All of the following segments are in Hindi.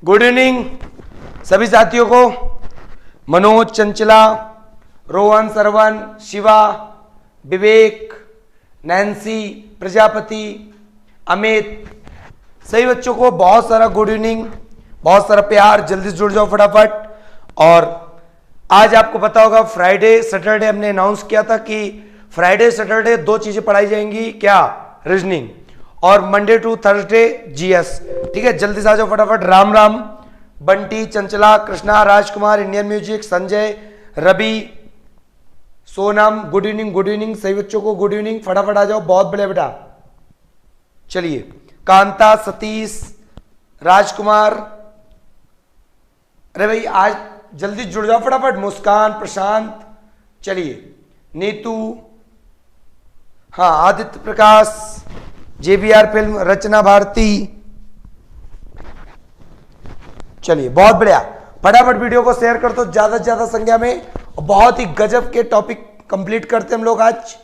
गुड इवनिंग सभी साथियों को। मनोज, चंचला, रोहन, सरवन, शिवा, विवेक, नैन्सी, प्रजापति, अमित, सभी बच्चों को बहुत सारा गुड इवनिंग, बहुत सारा प्यार। जल्दी से जुड़ जाओ फटाफट। और आज आपको पता होगा फ्राइडे सैटरडे हमने अनाउंस किया था कि फ्राइडे सैटरडे दो चीजें पढ़ाई जाएंगी, क्या? रीजनिंग, और मंडे टू थर्सडे जीएस। ठीक है, जल्दी से आ जाओ फटाफट। Ram Ram, Bunty, Chanchala, Krishna, Rajkumar, Indian music, Sanjay, Ravi, Sonam, good evening good evening सभी बच्चों को गुड इवनिंग। फटाफट आ जाओ, बहुत बड़े बेटा। चलिए, कांता, सतीश, राजकुमार, अरे भाई आज जल्दी जुड़ जाओ फटाफट। मुस्कान, प्रशांत, चलिए, नीतू, हाँ, आदित्य प्रकाश, जेबीआर फिल्म, रचना भारती। चलिए, बहुत बढ़िया। फटाफट वीडियो को शेयर कर दो ज्यादा से ज्यादा संख्या में। बहुत ही गजब के टॉपिक कंप्लीट करते हम लोग आज,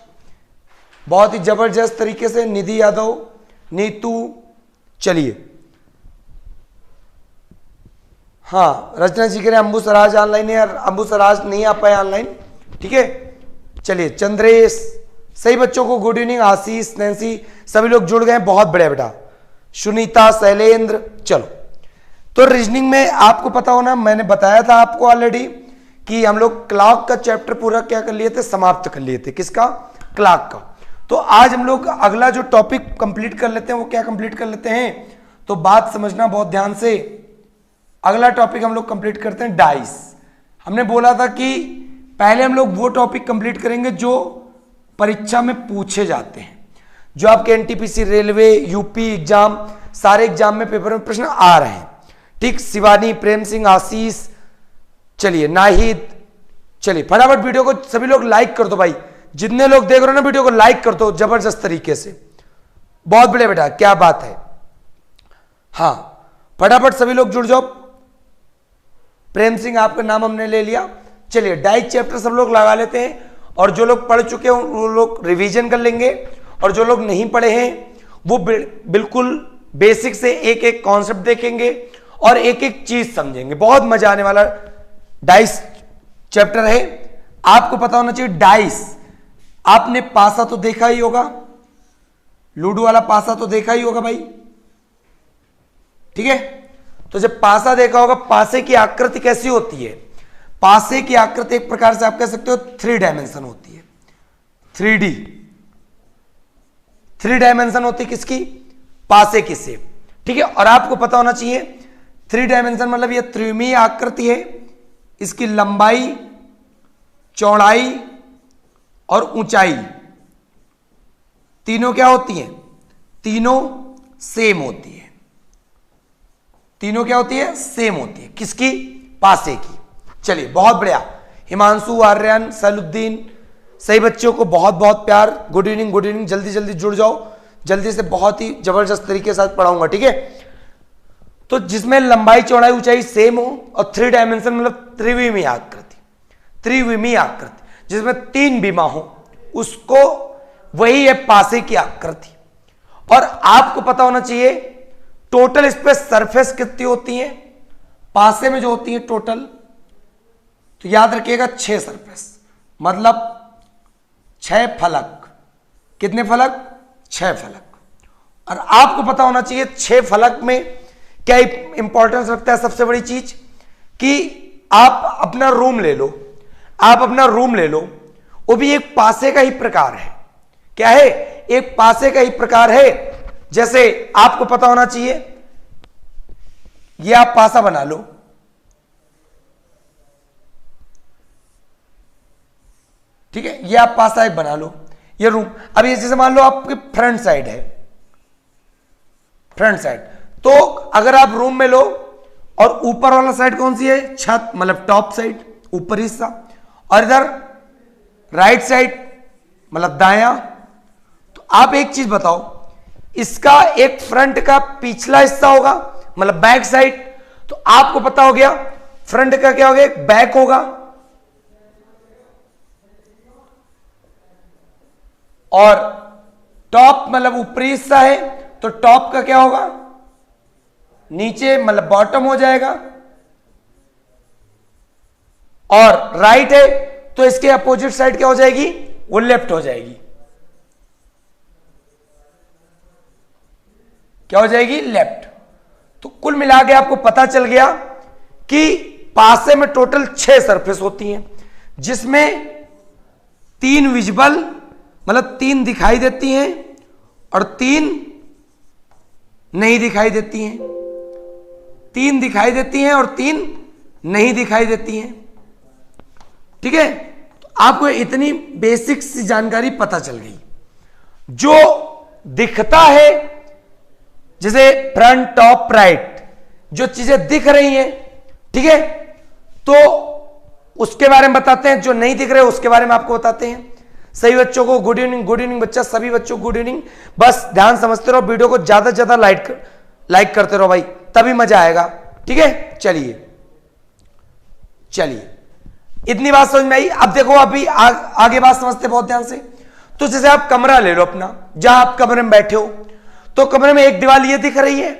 बहुत ही जबरदस्त तरीके से। निधि यादव, नीतू, चलिए, हाँ, रचना जी कह रहे हैं अंबु सराज ऑनलाइन है, यार अंबु सराज नहीं आ पाए ऑनलाइन। ठीक है, चलिए, चंद्रेश, सही बच्चों को गुड इवनिंग। आशीष, नैन्सी, सभी लोग जुड़ गए, बहुत बढ़िया बेटा। सुनीता, शैलेंद्र, चलो। तो रीजनिंग में आपको पता हो ना, मैंने बताया था आपको ऑलरेडी कि हम लोग क्लॉक का चैप्टर पूरा क्या कर लिए थे, समाप्त कर लिए थे। किसका? क्लॉक का। तो आज हम लोग अगला जो टॉपिक कंप्लीट कर लेते हैं, वो क्या कंप्लीट कर लेते हैं, तो बात समझना बहुत ध्यान से। अगला टॉपिक हम लोग कंप्लीट करते हैं डाइस। हमने बोला था कि पहले हम लोग वो टॉपिक कंप्लीट करेंगे जो परीक्षा में पूछे जाते हैं, जो आपके एनटीपीसी, रेलवे, यूपी एग्जाम, सारे एग्जाम में पेपर में प्रश्न आ रहे हैं। ठीक, शिवानी, प्रेम सिंह, आशीष, चलिए, नाहिद, चलिए फटाफट वीडियो को सभी लोग लाइक कर दो भाई। जितने लोग देख रहे हो ना वीडियो को लाइक कर दो जबरदस्त तरीके से। बहुत बड़े बेटा, क्या बात है। हाँ, फटाफट सभी लोग जुड़ जाओ। प्रेम सिंह, आपका नाम हमने ले लिया। चलिए, डाइस चैप्टर सब लोग लगा लेते हैं, और जो लोग पढ़ चुके हैं वो लोग रिवीजन कर लेंगे, और जो लोग नहीं पढ़े हैं वो बिल्कुल बेसिक से एक एक कॉन्सेप्ट देखेंगे और एक एक चीज समझेंगे। बहुत मजा आने वाला डाइस चैप्टर है। आपको पता होना चाहिए डाइस, आपने पासा तो देखा ही होगा, लूडो वाला पासा तो देखा ही होगा भाई। ठीक है, तो जब पासा देखा होगा, पासे की आकृति कैसी होती है? पासे की आकृति एक प्रकार से आप कह सकते हो 3 डायमेंशन होती है। 3D 3 डायमेंशन होती है किसकी? पासे की शेप। ठीक है, और आपको पता होना चाहिए 3 डायमेंशन मतलब ये त्रिविमीय आकृति है। इसकी लंबाई, चौड़ाई और ऊंचाई तीनों क्या होती हैं? तीनों सेम होती है। तीनों क्या होती है? सेम होती है। किसकी? पासे की। चलिए, बहुत बढ़िया। हिमांशु, आर्यन, सैलुद्दीन, सही बच्चों को बहुत बहुत प्यार। Good evening good evening. जल्दी जल्दी जुड़ जाओ, जल्दी से, बहुत ही जबरदस्त तरीके से पढ़ाऊंगा। ठीक है, तो जिसमें लंबाई, चौड़ाई, ऊंचाई सेम हो, और 3 डायमेंशन मतलब त्रिविमीय आकृति। त्रिविमीय आकृति जिसमें 3 विमा हो, उसको वही है पासे की आकृति। और आपको पता होना चाहिए टोटल इस पे सरफेस कितनी होती है पासे में जो होती है टोटल, तो याद रखिएगा 6 सरफेस, मतलब 6 फलक। कितने फलक? 6 फलक। और आपको पता होना चाहिए 6 फलक में क्या इंपॉर्टेंस रखता है? सबसे बड़ी चीज कि आप अपना रूम ले लो, आप अपना रूम ले लो, वो भी एक पासे का ही प्रकार है। क्या है? एक पासे का ही प्रकार है। जैसे आपको पता होना चाहिए, ये आप पासा बना लो, ठीक है, ये आप पासा एक बना लो, ये रूम। अब ये जैसे मान लो आपकी फ्रंट साइड है, फ्रंट साइड, तो अगर आप रूम में लो और ऊपर वाला साइड कौन सी है? छत, मतलब टॉप साइड, ऊपर हिस्सा, और इधर राइट साइड मतलब दायां। तो आप एक चीज बताओ, इसका एक फ्रंट का पिछला हिस्सा होगा मतलब बैक साइड, तो आपको पता हो गया फ्रंट का क्या हो गया? एक बैक होगा, और टॉप मतलब ऊपरी हिस्सा है, तो टॉप का क्या होगा? नीचे मतलब बॉटम हो जाएगा, और राइट है तो इसके अपोजिट साइड क्या हो जाएगी, वो लेफ्ट हो जाएगी। क्या हो जाएगी, लेफ्ट। तो कुल मिला के आपको पता चल गया कि पासे में टोटल 6 सरफेस होती हैं, जिसमें 3 विजिबल मतलब 3 दिखाई देती हैं और 3 नहीं दिखाई देती हैं, 3 दिखाई देती हैं और 3 नहीं दिखाई देती हैं। ठीक है, तो आपको इतनी बेसिक सी जानकारी पता चल गई। जो दिखता है जैसे फ्रंट टॉप राइट, जो चीजें दिख रही हैं, ठीक है, तो उसके बारे में बताते हैं। जो नहीं दिख रहे उसके बारे में आपको बताते हैं। सभी बच्चों को गुड इवनिंग, गुड इवनिंग बच्चा, सभी बच्चों को गुड इवनिंग। बस ध्यान समझते रहो, वीडियो को ज्यादा से ज्यादा लाइक करते रहो भाई, तभी मजा आएगा। ठीक है, चलिए इतनी बात समझ में आई। अब देखो अभी आगे बात समझते बहुत ध्यान से। तो जैसे आप कमरा ले लो अपना, जहां आप कमरे में बैठे हो, तो कमरे में एक दीवार ये दिख रही है,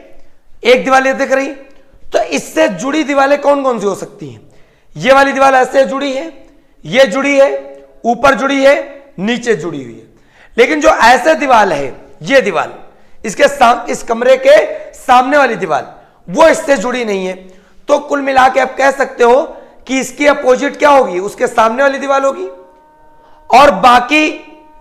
एक दीवार ये दिख रही, तो इससे जुड़ी दीवारें कौन कौन सी हो सकती हैं? ये वाली दीवार ऐसे जुड़ी है, ये जुड़ी है, ऊपर जुड़ी है, नीचे जुड़ी हुई है। लेकिन जो ऐसे दीवार है, ये दीवार इसके इस कमरे के सामने वाली दीवार, वो इससे जुड़ी नहीं है। तो कुल मिला के आप कह सकते हो कि इसकी अपोजिट क्या होगी, उसके सामने वाली दीवार होगी, और बाकी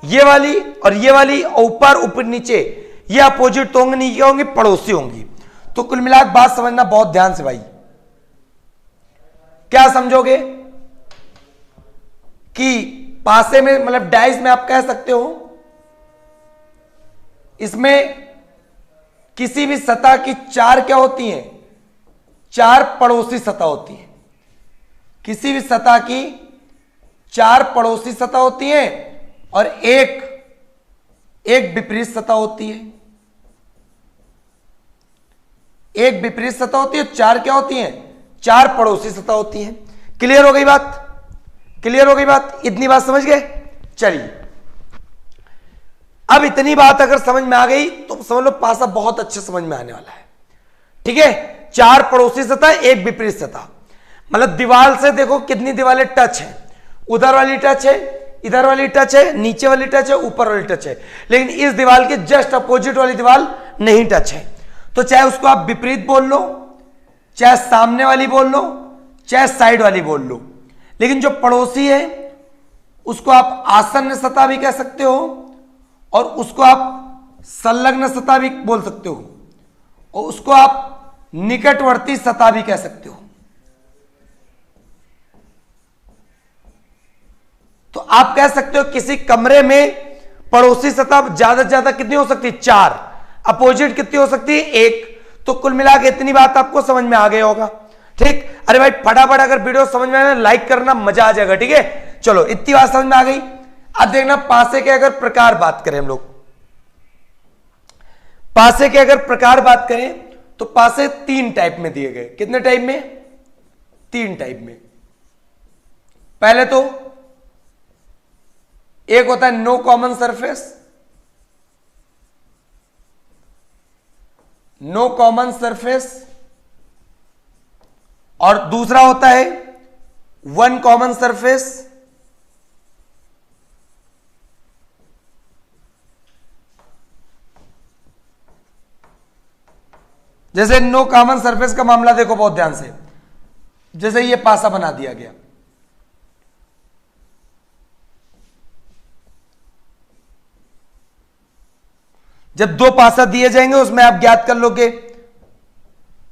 ये वाली और ये वाली ऊपर नीचे ये अपोजिट तो होंगे नहीं, क्या होंगी, पड़ोसी होंगी। तो कुल मिलाकर बात समझना बहुत ध्यान से भाई। क्या समझोगे कि पासे में मतलब डाइस में आप कह सकते हो इसमें किसी भी सतह की 4 क्या होती हैं, 4 पड़ोसी सतह होती है। किसी भी सतह की 4 पड़ोसी सतह होती हैं और एक विपरीत सतह होती है। एक विपरीत सतह होती है, 4 क्या होती हैं, 4 पड़ोसी सतह होती हैं। क्लियर हो गई बात, क्लियर हो गई बात, इतनी बात समझ गए। चलिए अब इतनी बात अगर समझ में आ गई तो समझ लो पासा बहुत अच्छे समझ में आने वाला है। ठीक है, 4 पड़ोसी सतह, एक विपरीत सतह, मतलब दीवार से देखो कितनी दीवारें टच है, उधर वाली टच है, इधर वाली टच है, नीचे वाली टच है, ऊपर वाली टच है, लेकिन इस दीवार के जस्ट अपोजिट वाली दीवार नहीं टच है। तो चाहे उसको आप विपरीत बोल लो, चाहे सामने वाली बोल लो, चाहे साइड वाली बोल लो, लेकिन जो पड़ोसी है उसको आप आसन्न सतह भी कह सकते हो और उसको आप संलग्न सतह भी बोल सकते हो और उसको आप निकटवर्ती सतह भी कह सकते हो। तो आप कह सकते हो किसी कमरे में पड़ोसी सतह ज्यादा से ज्यादा कितनी हो सकती है, 4, अपोजिट कितनी हो सकती है, 1। तो कुल मिला के इतनी बात आपको समझ में आ गया होगा। ठीक, अरे भाई फटाफट अगर वीडियो समझ में आए लाइक करना, मजा आ जाएगा। ठीक है, चलो इतनी बात समझ में आ गई। अब देखना पासे के अगर प्रकार बात करें हम लोग, पासे के अगर प्रकार बात करें तो पासे 3 टाइप में दिए गए। कितने टाइप में, 3 टाइप में। पहले तो एक होता है no common surface, no common surface, और दूसरा होता है 1 कॉमन सरफेस, जैसे नो कॉमन सरफेस का मामला देखो बहुत ध्यान से। जैसे ये पासा बना दिया गया, जब 2 पासा दिए जाएंगे उसमें आप ज्ञात कर लोगे।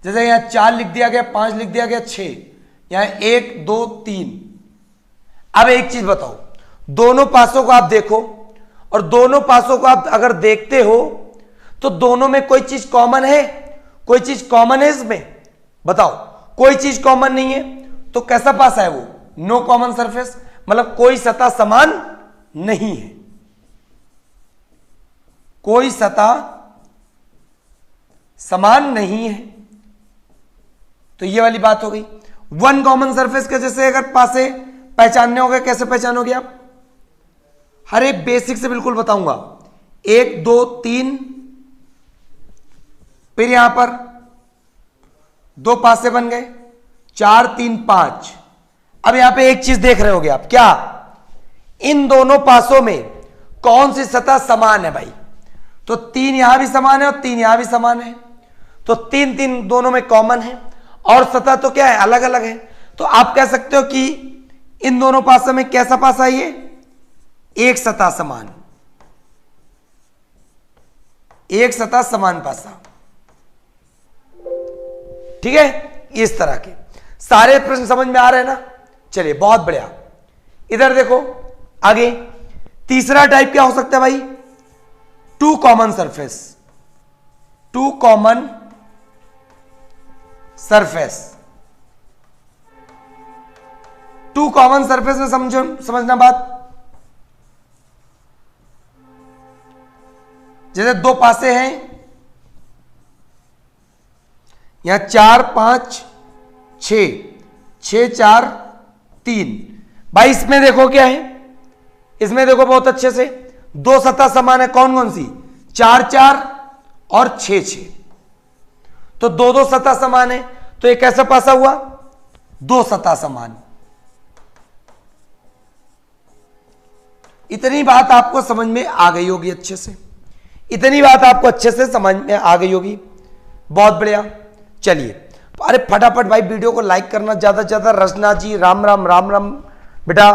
जैसे यहां 4 लिख दिया गया, 5 लिख दिया गया, 6, यहां 1 2 3। अब एक चीज बताओ, दोनों पासों को आप देखो और दोनों पासों को आप अगर देखते हो तो दोनों में कोई चीज कॉमन है, कोई चीज कॉमन है इसमें, बताओ। कोई चीज कॉमन नहीं है तो कैसा पासा है वो, नो कॉमन सरफेस, मतलब कोई सतह समान नहीं है, कोई सतह समान नहीं है। तो ये वाली बात हो गई। 1 कॉमन सरफेस के जैसे अगर पासे पहचानने होंगे, कैसे पहचानोगे आप, हर एक बेसिक से बिल्कुल बताऊंगा। 1 2 3, फिर यहां पर दो पासे बन गए, 4 3 5। अब यहां पे एक चीज देख रहे होगे आप, क्या इन दोनों पासों में कौन सी सतह समान है भाई? तो 3 यहां भी समान है और 3 यहां भी समान है, तो 3 3 दोनों में कॉमन है, और सतह तो क्या है, अलग अलग है। तो आप कह सकते हो कि इन दोनों पासों में कैसा पासा है, ये एक सतह समान, एक सतह समान पासा। ठीक है, इस तरह के सारे प्रश्न समझ में आ रहे हैं ना? चलिए बहुत बढ़िया। इधर देखो आगे, तीसरा टाइप क्या हो सकता है भाई? Two common surface, two common surface. Two common surface में समझना बात, जैसे दो पासे हैं, यहां 4 5 6, 6 4 3। भाई इसमें देखो क्या है, इसमें देखो बहुत अच्छे से, दो सतह समान है, कौन कौन सी? 4 4 और 6 6। तो दो दो सतह समान है, तो एक कैसा पासा हुआ? दो सतह समान। इतनी बात आपको समझ में आ गई होगी अच्छे से, इतनी बात आपको अच्छे से समझ में आ गई होगी। बहुत बढ़िया। चलिए, अरे फटाफट भाई वीडियो को लाइक करना ज्यादा से ज्यादा। रचना जी राम राम, राम राम बेटा।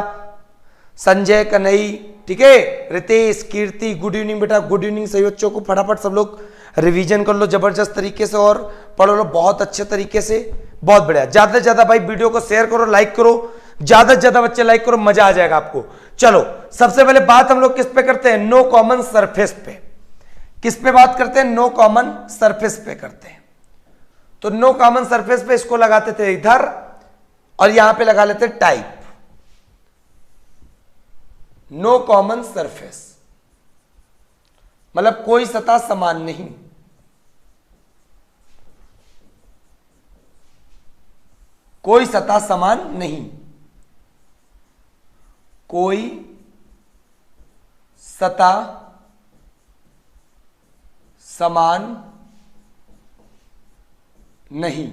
संजय कन्हई, ठीक है, रितेश, कीर्ति, गुड इवनिंग बेटा, गुड इवनिंग सभी बच्चों को। फटाफट सब लोग रिवीजन कर लो जबरदस्त तरीके से और पढ़ लो बहुत अच्छे तरीके से। बहुत बढ़िया, ज्यादा से ज्यादा भाई वीडियो को शेयर करो, लाइक करो, ज्यादा से ज्यादा बच्चे लाइक करो, मजा आ जाएगा आपको। चलो सबसे पहले बात हम लोग किस पे करते हैं? नो कॉमन सरफेस पे। किस पे बात करते हैं? नो कॉमन सरफेस पे करते हैं। तो नो कॉमन सरफेस पे इसको लगाते थे इधर, और यहां पे लगा लेते टाइप, नो कॉमन सरफेस, मतलब कोई सतह समान नहीं। कोई सतह समान नहीं, कोई सतह समान नहीं।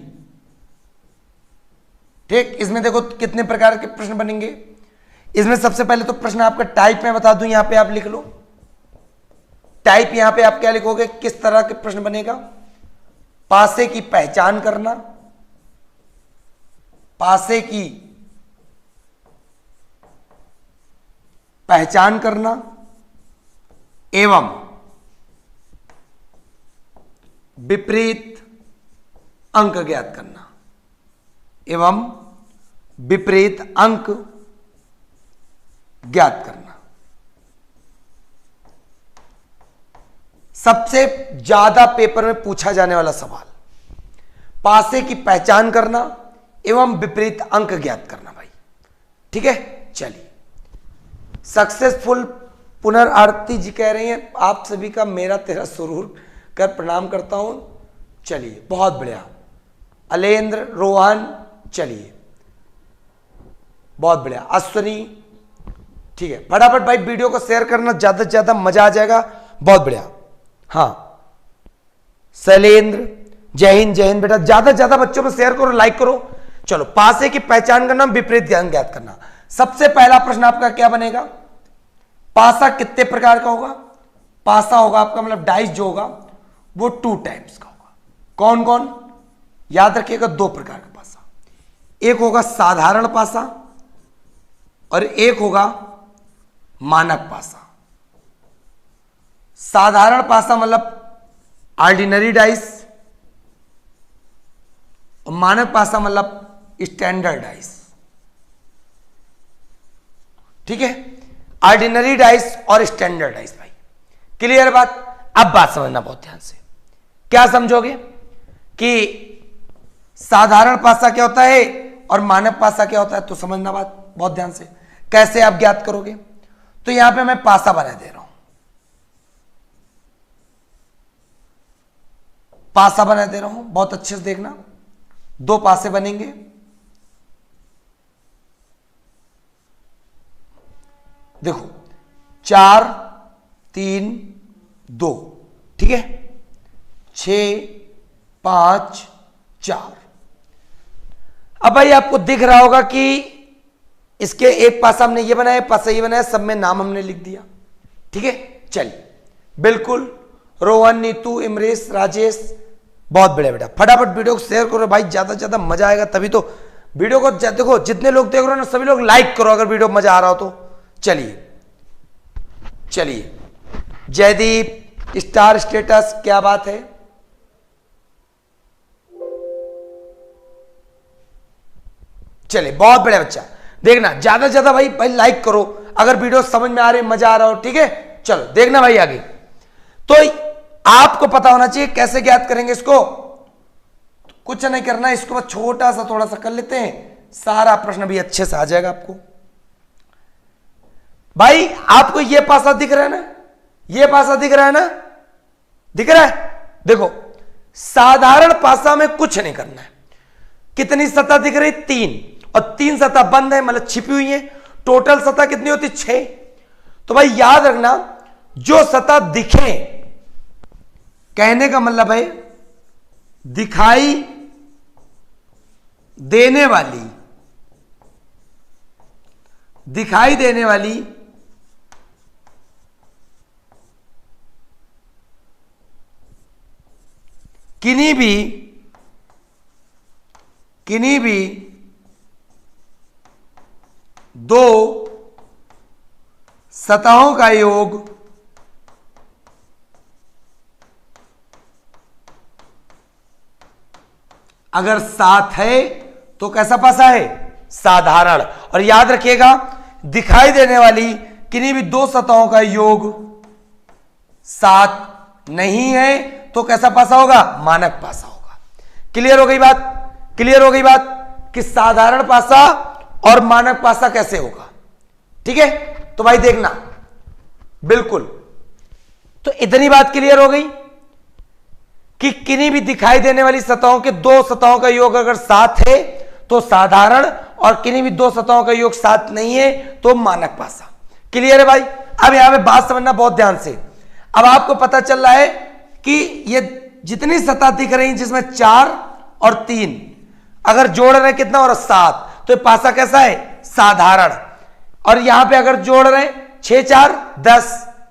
ठीक, इसमें देखो कितने प्रकार के प्रश्न बनेंगे। इसमें सबसे पहले तो प्रश्न आपका टाइप में बता दूं, यहां पे आप लिख लो टाइप। यहां पे आप क्या लिखोगे, किस तरह के प्रश्न बनेगा? पासे की पहचान करना, पासे की पहचान करना एवं विपरीत अंक ज्ञात करना, एवं विपरीत अंक ज्ञात करना। सबसे ज्यादा पेपर में पूछा जाने वाला सवाल, पासे की पहचान करना एवं विपरीत अंक ज्ञात करना भाई। ठीक है, चलिए। सक्सेसफुल पुनरारती जी कह रही हैं, आप सभी का मेरा तेरा सुरूर कर प्रणाम करता हूं। चलिए बहुत बढ़िया। अलेंद्र, रोहन, चलिए बहुत बढ़िया। अश्वनी, ठीक है, फटाफट भाई वीडियो को शेयर करना, ज्यादा से ज्यादा मजा आ जाएगा। बहुत बढ़िया। हाँ शैलेंद्र, जय हिंद, जय हिंद बेटा। ज्यादा से ज्यादा बच्चों में शेयर करो, लाइक करो। चलो, पासे की पहचान करना, विपरीत ज्ञान ज्ञात करना। सबसे पहला प्रश्न आपका क्या बनेगा? पासा कितने प्रकार का होगा? पासा होगा आपका, मतलब डाइस जो होगा वो 2 टाइप्स का होगा। कौन कौन? याद रखिएगा, 2 प्रकार का पासा। एक होगा साधारण पासा और एक होगा मानक पासा। साधारण पासा मतलब ऑर्डिनरी डाइस, और मानक पासा मतलब स्टैंडर्ड डाइस। ठीक है, ऑर्डिनरी डाइस और स्टैंडर्ड डाइस भाई। क्लियर बात? अब बात समझना बहुत ध्यान से। क्या समझोगे कि साधारण पासा क्या होता है और मानक पासा क्या होता है? तो समझना बात बहुत ध्यान से। कैसे आप ज्ञात करोगे? तो यहां पे मैं पासा बना दे रहा हूं, पासा बना दे रहा हूं, बहुत अच्छे से देखना। 2 पासे बनेंगे, देखो 4 3 2, ठीक है, 6 5 4, अब भाई आपको दिख रहा होगा कि इसके एक पासा हमने ये बनाया, पासा ये बनाया, सब में नाम हमने लिख दिया। ठीक है, चलिए बिल्कुल। रोहन, नीतू, इमरेश, राजेश, बहुत बढ़िया बेटा। फटाफट वीडियो को शेयर करो भाई, ज्यादा से ज्यादा मजा आएगा, तभी तो वीडियो को देखो, जितने लोग देख रहे हो ना सभी लोग लाइक करो अगर वीडियो मजा आ रहा हो तो। चलिए चलिए, जयदीप स्टार स्टेटस, क्या बात है। चलिए बहुत बढ़िया बच्चा, देखना ज्यादा से ज्यादा भाई लाइक करो अगर वीडियो समझ में आ रही, मजा आ रहा हो। ठीक है, चलो देखना भाई आगे। तो आपको पता होना चाहिए कैसे ज्ञात करेंगे इसको। कुछ नहीं करना, इसको बस छोटा सा थोड़ा सा कर लेते हैं, सारा प्रश्न भी अच्छे से आ जाएगा आपको। भाई आपको ये पासा दिख रहा है ना, ये पासा दिख रहा है ना, दिख रहा है। देखो साधारण पासा में कुछ नहीं करना है। कितनी सतह दिख रही? 3, और 3 सतह बंद है, मतलब छिपी हुई है। टोटल सतह कितनी होती? 6। तो भाई याद रखना, जो सतह दिखे, कहने का मतलब है दिखाई देने वाली, दिखाई देने वाली किन्हीं भी 2 सतहों का योग अगर 7 है तो कैसा पासा है? साधारण। और याद रखिएगा, दिखाई देने वाली किन्हीं भी 2 सतहों का योग 7 नहीं है तो कैसा पासा होगा? मानक पासा होगा। क्लियर हो गई बात? क्लियर हो गई बात कि साधारण पासा और मानक पासा कैसे होगा। ठीक है, तो भाई देखना बिल्कुल। तो इतनी बात क्लियर हो गई कि किन्हीं भी दिखाई देने वाली सतहों के 2 सतहों का योग अगर 7 है तो साधारण, और किन्हीं भी 2 सतहों का योग 7 नहीं है तो मानक पासा। क्लियर है भाई? अब यहां पे बात समझना बहुत ध्यान से। अब आपको पता चल रहा है कि ये जितनी सतह दिख रही है, जिसमें 4 और 3 अगर जोड़ रहे हैं कितना और 7, तो ये पासा कैसा है? साधारण। और यहां पे अगर जोड़ रहे हैं 6 4 10,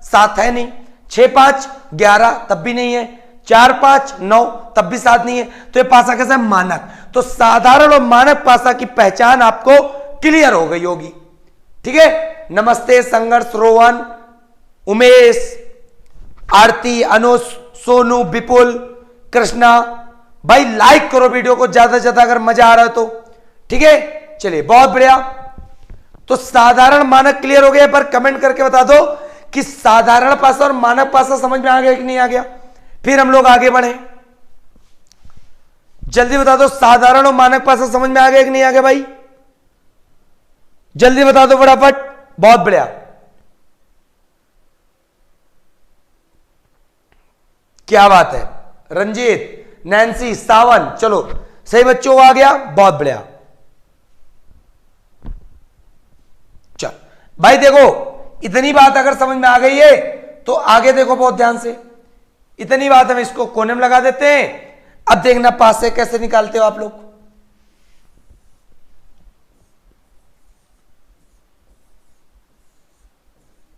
7 है नहीं, 6 5 11 तब भी नहीं है, 4 5 9 तब भी 7 नहीं है, तो ये पासा कैसा है? मानक। तो साधारण और मानक पासा की पहचान आपको क्लियर हो गई होगी। ठीक है, नमस्ते संघर्ष, रोहन, उमेश, आरती, अनुज, सोनू, विपुल, कृष्णा, भाई लाइक करो वीडियो को ज्यादा से ज्यादा अगर मजा आ रहा है तो। ठीक है, चलिए बहुत बढ़िया। तो साधारण मानक क्लियर हो गया, पर कमेंट करके बता दो कि साधारण पासा और मानक पासा समझ में आ गया कि नहीं आ गया, फिर हम लोग आगे बढ़े। जल्दी बता दो, साधारण और मानक पासा समझ में आ गया कि नहीं आ गया भाई? जल्दी बता दो फटाफट। बहुत बढ़िया, क्या बात है। रंजीत, नैन्सी, सावन, चलो सही बच्चों आ गया, बहुत बढ़िया। चल भाई देखो, इतनी बात अगर समझ में आ गई है तो आगे देखो बहुत ध्यान से। इतनी बात हम इसको कोने में लगा देते हैं। अब देखना पास से कैसे निकालते हो आप लोग।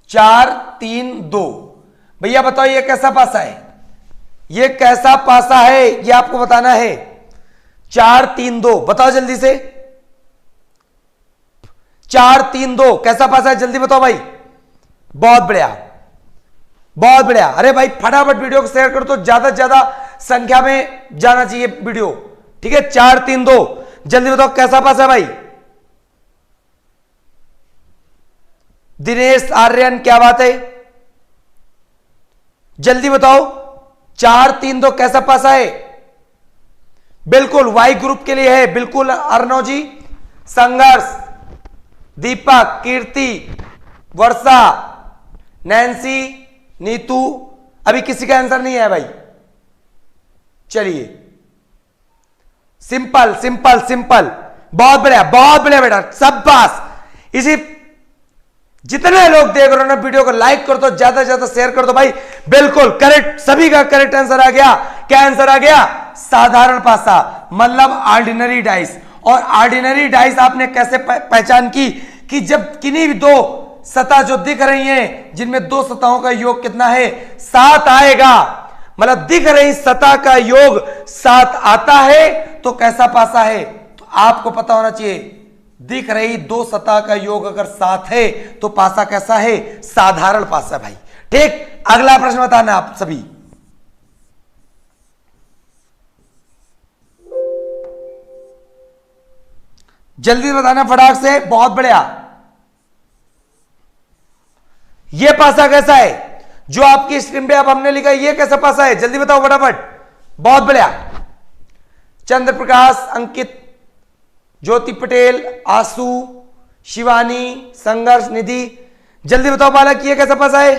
चार 3 2, भैया बताओ ये कैसा पासा है? ये कैसा पासा है ये आपको बताना है। 4 3 2 बताओ जल्दी से। 4 3 2 कैसा पासा है? जल्दी बताओ भाई। बहुत बढ़िया, बहुत बढ़िया। अरे भाई फटाफट वीडियो को शेयर करो तो ज्यादा से ज्यादा संख्या में जाना चाहिए वीडियो। ठीक है, 4 3 2 जल्दी बताओ कैसा पासा है भाई? दिनेश, आर्यन, क्या बात है? जल्दी बताओ 4 3 2 कैसा पासा है? बिल्कुल वाई ग्रुप के लिए है, बिल्कुल अर्णव जी। संघर्ष, दीपक, कीर्ति, वर्षा, नैन्सी, नीतू, अभी किसी का आंसर नहीं है भाई। चलिए, सिंपल सिंपल सिंपल, बहुत बढ़िया बेटा, सब पास। इसी जितने लोग देख रहे हो ना वीडियो को लाइक कर दो, ज्यादा से ज्यादा शेयर कर दो भाई। बिल्कुल करेक्ट, सभी का करेक्ट आंसर आ गया। क्या आंसर आ गया? साधारण पासा, मतलब ऑर्डिनरी डाइस। और ऑर्डिनरी डाइस आपने कैसे पहचान की कि जब किन्हीं भी दो सतह जो दिख रही हैं जिनमें दो सतहों का योग कितना है 7 आएगा, मतलब दिख रही सतह का योग 7 आता है तो कैसा पासा है, तो आपको पता होना चाहिए दिख रही दो सतह का योग अगर 7 है तो पासा कैसा है, साधारण पासा भाई। ठीक, अगला प्रश्न बताना आप सभी। जल्दी बताना फटाक से, बहुत बढ़िया। ये पासा कैसा है जो आपकी स्क्रीन पे अब हमने लिखा, ये कैसा पासा है, जल्दी बताओ फटाफट। बहुत बढ़िया, चंद्र प्रकाश, अंकित, ज्योति पटेल, आशु, शिवानी, संघर्ष, निधि, जल्दी बताओ बालक ये कैसा पासा है।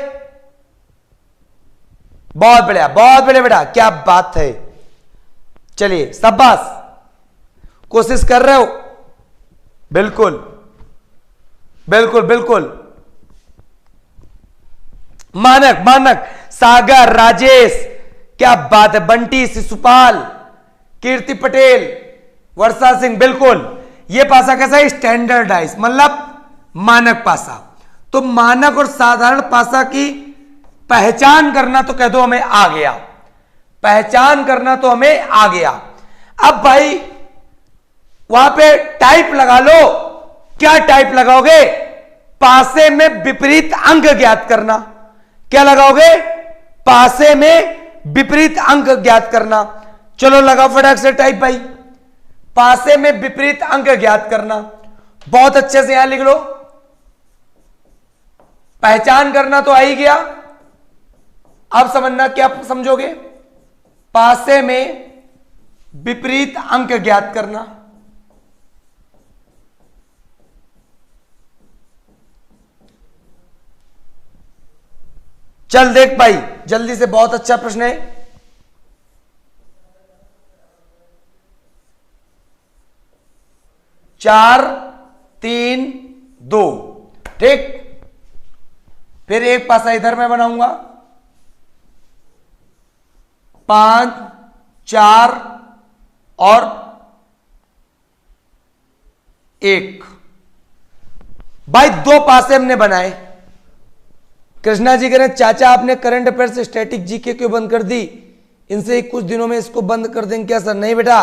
बहुत बढ़िया बेटा, क्या बात है। चलिए शाबाश, कोशिश कर रहे हो, बिल्कुल बिल्कुल बिल्कुल। मानक, सागर, राजेश, क्या बात है, बंटी, शिशुपाल, कीर्ति पटेल, वर्षा सिंह, बिल्कुल। ये पासा कैसा है, स्टैंडर्डाइज, मतलब मानक पासा। तो मानक और साधारण पासा की पहचान करना तो कह दो हमें आ गया, पहचान करना तो हमें आ गया। अब भाई वहां पे टाइप लगा लो, क्या टाइप लगाओगे, पासे में विपरीत अंक ज्ञात करना। क्या लगाओगे, पासे में विपरीत अंक ज्ञात करना। चलो लगाओ फटाक से टाइप भाई, पासे में विपरीत अंक ज्ञात करना। बहुत अच्छे से यहां लिख लो, पहचान करना तो आ ही गया। अब समझना क्या समझोगे, पासे में विपरीत अंक ज्ञात करना। चल देख भाई जल्दी से, बहुत अच्छा प्रश्न है। चार, 3, 2, ठीक। फिर एक पासा इधर मैं बनाऊंगा, 5, 4 और 1। भाई दो पासे हमने बनाए। कृष्णा जी कह रहे हैं चाचा आपने करंट अफेयर से स्टैटिक जीके क्यों बंद कर दी, इनसे कुछ दिनों में इसको बंद कर देंगे क्या सर। नहीं बेटा,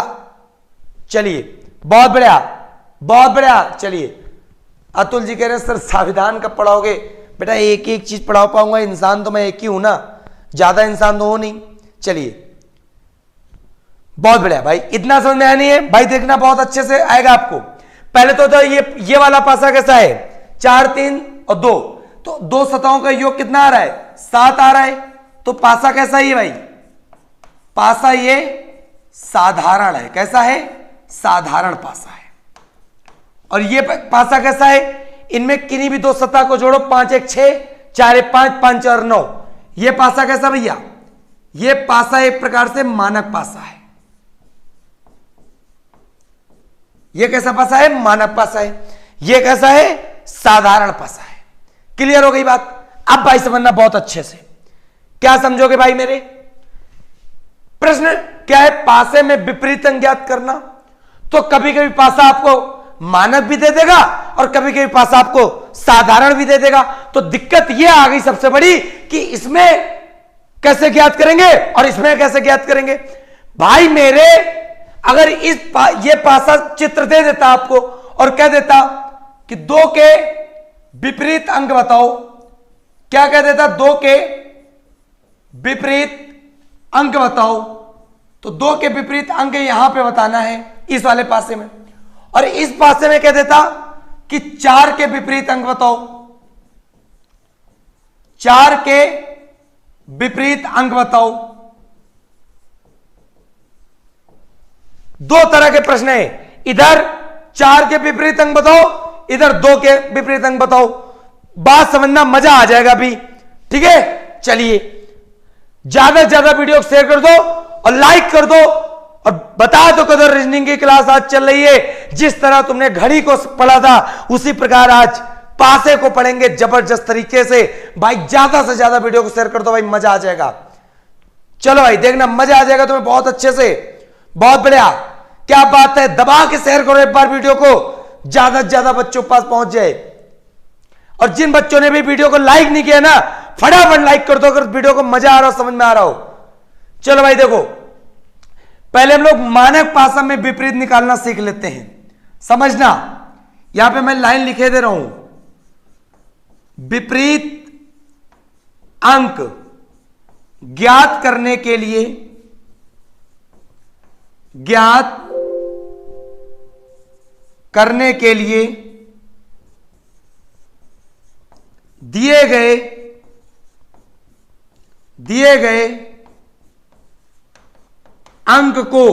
चलिए बहुत बढ़िया। चलिए अतुल जी कह रहे हैं सर संविधान कब पढ़ाओगे। बेटा एक एक चीज पढ़ा पाऊंगा, इंसान तो मैं एक ही हूं ना, ज्यादा इंसान तो हो नहीं। चलिए बहुत बढ़िया भाई, इतना समझ में आया नहीं है भाई, देखना बहुत अच्छे से आएगा आपको। पहले तो ये वाला पासा कैसा है, 4, 3 और 2, तो दो सतहों का योग कितना आ रहा है, 7 आ रहा है। तो पासा कैसा है भाई, पासा ये साधारण है। कैसा है, साधारण पासा है। और ये पासा कैसा है, इनमें किन्हीं भी दो सतह को जोड़ो, 5, 1, 6, 4, 1, 5, 5, 4, 9। ये पासा कैसा भैया, ये पासा एक प्रकार से मानक पासा है। ये कैसा पासा है, मानक पासा है। ये कैसा है, साधारण पासा है। क्लियर हो गई बात। अब भाई समझना बहुत अच्छे से, क्या समझोगे भाई मेरे। प्रश्न क्या है, पासे में विपरीत अंक ज्ञात करना। तो कभी कभी पासा आपको मानक भी दे देगा और कभी कभी पासा आपको साधारण भी दे देगा। तो दिक्कत यह आ गई सबसे बड़ी कि इसमें कैसे ज्ञात करेंगे और इसमें कैसे ज्ञात करेंगे। भाई मेरे अगर ये पासा चित्र दे देता आपको और कह देता कि 2 के विपरीत अंक बताओ, क्या कह देता, 2 के विपरीत अंक बताओ, तो 2 के विपरीत अंक यहां पे बताना है इस वाले पासे में। और इस पासे में कह देता कि 4 के विपरीत अंक बताओ, 4 के विपरीत अंक बताओ। 2 तरह के प्रश्न है, इधर 4 के विपरीत अंक बताओ, इधर 2 के विपरीत अंक बताओ। बात समझना, मजा आ जाएगा अभी, ठीक है। चलिए ज्यादा से ज्यादा वीडियो शेयर कर दो और लाइक कर दो और बता दो कदर रीजनिंग की क्लास आज चल रही है। जिस तरह तुमने घड़ी को पढ़ा था उसी प्रकार आज पासे को पढ़ेंगे जबरदस्त तरीके से। भाई ज्यादा से ज्यादा वीडियो को शेयर कर दो भाई, मजा आ जाएगा। चलो भाई देखना, मजा आ जाएगा तुम्हें बहुत अच्छे से। बहुत बढ़िया, क्या बात है, दबा के शेयर करो एक बार वीडियो को, ज्यादा से ज्यादा बच्चों के पास पहुंच जाए। और जिन बच्चों ने भी वीडियो को लाइक नहीं किया ना, फटाफट लाइक कर दो अगर वीडियो को मजा आ रहा हो, समझ में आ रहा हो। चलो भाई देखो, पहले हम लोग मानक भाषा में विपरीत निकालना सीख लेते हैं। समझना, यहां पे मैं लाइन लिखे दे रहा हूं, विपरीत अंक ज्ञात करने के लिए, ज्ञात करने के लिए दिए गए अंक को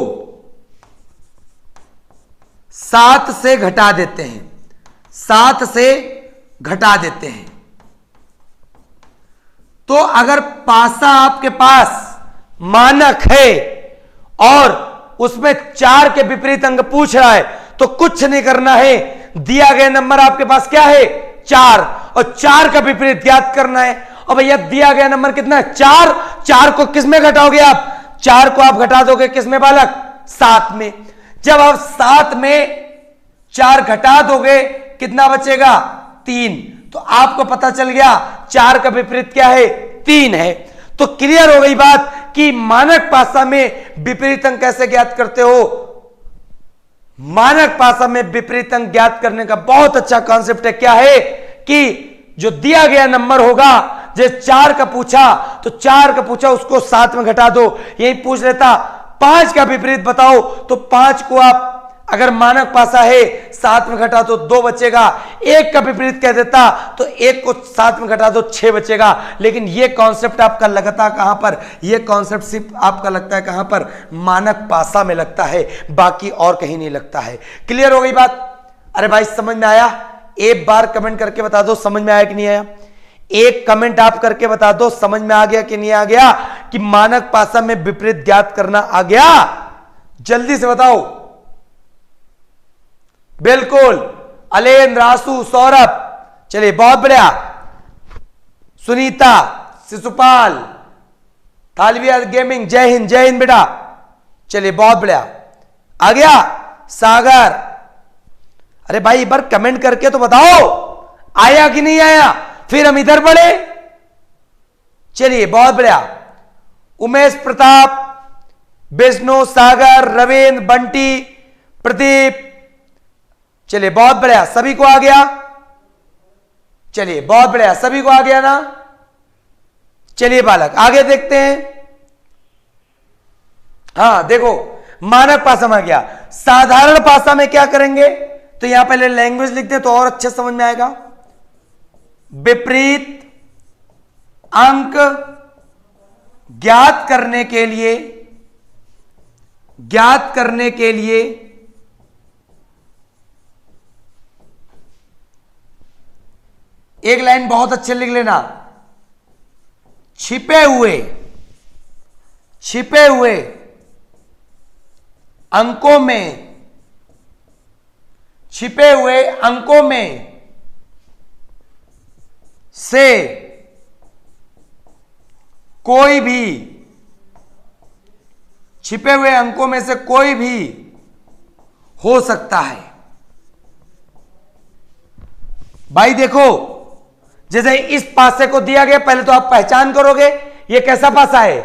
7 से घटा देते हैं, 7 से घटा देते हैं। तो अगर पासा आपके पास मानक है और उसमें 4 के विपरीत अंक पूछ रहा है तो कुछ नहीं करना है, दिया गया नंबर आपके पास क्या है 4, और 4 का विपरीत ज्ञात करना है। और भैया दिया गया नंबर कितना है 4, 4 को किस में घटाओगे आप, 4 को आप घटा दोगे किस में बालक, 7 में। जब आप 7 में 4 घटा दोगे कितना बचेगा 3, तो आपको पता चल गया 4 का विपरीत क्या है 3 है। तो क्लियर हो गई बात कि मानक भाषा में विपरीत अंक कैसे ज्ञात करते हो। मानक भाषा में विपरीत अंक ज्ञात करने का बहुत अच्छा कॉन्सेप्ट है, क्या है कि जो दिया गया नंबर होगा, जैसे 4 का पूछा तो 4 का पूछा उसको 7 में घटा दो, यही पूछ लेता 5 का विपरीत बताओ, तो 5 को आप अगर मानक भाषा है 7 में घटा तो 2 बचेगा। 1 का विपरीत कह देता तो 1 को 7 में घटा दो 6 बचेगा। लेकिन यह कॉन्सेप्ट आपका लगता कहां पर, यह कॉन्सेप्ट सिर्फ आपका लगता है कहां पर, मानक भाषा में लगता है, बाकी और कहीं नहीं लगता है। क्लियर हो गई बात। अरे भाई समझ में आया, एक बार कमेंट करके बता दो समझ में आया कि नहीं आया। एक कमेंट आप करके बता दो समझ में आ गया कि नहीं आ गया, कि मानक भाषा में विपरीत ज्ञात करना आ गया। जल्दी से बताओ। बिल्कुल, अलेन, रासु, सौरभ, चलिए बहुत बढ़िया, सुनीता, शिशुपाल, थालविया गेमिंग, जय हिंद बेटा, चलिए बहुत बढ़िया। आ गया सागर, अरे भाई एक बार कमेंट करके तो बताओ आया कि नहीं आया, फिर हम इधर बढ़े। चलिए बहुत बढ़िया, उमेश, प्रताप, विष्णु, सागर, रविंद्र, बंटी, प्रदीप, चलिए बहुत बढ़िया, सभी को आ गया। चलिए बहुत बढ़िया, सभी को आ गया ना। चलिए बालक आगे देखते हैं। हाँ देखो, मानक भाषा में आ गया। साधारण भाषा में क्या करेंगे, तो यहां पहले लैंग्वेज लिख दे तो और अच्छे समझ में आएगा। विपरीत अंक ज्ञात करने के लिए एक लाइन बहुत अच्छे लिख लेना, छिपे हुए अंकों में से कोई भी, छिपे हुए अंकों में से कोई भी हो सकता है। भाई देखो, जैसे इस पासे को दिया गया, पहले तो आप पहचान करोगे ये कैसा पासा है,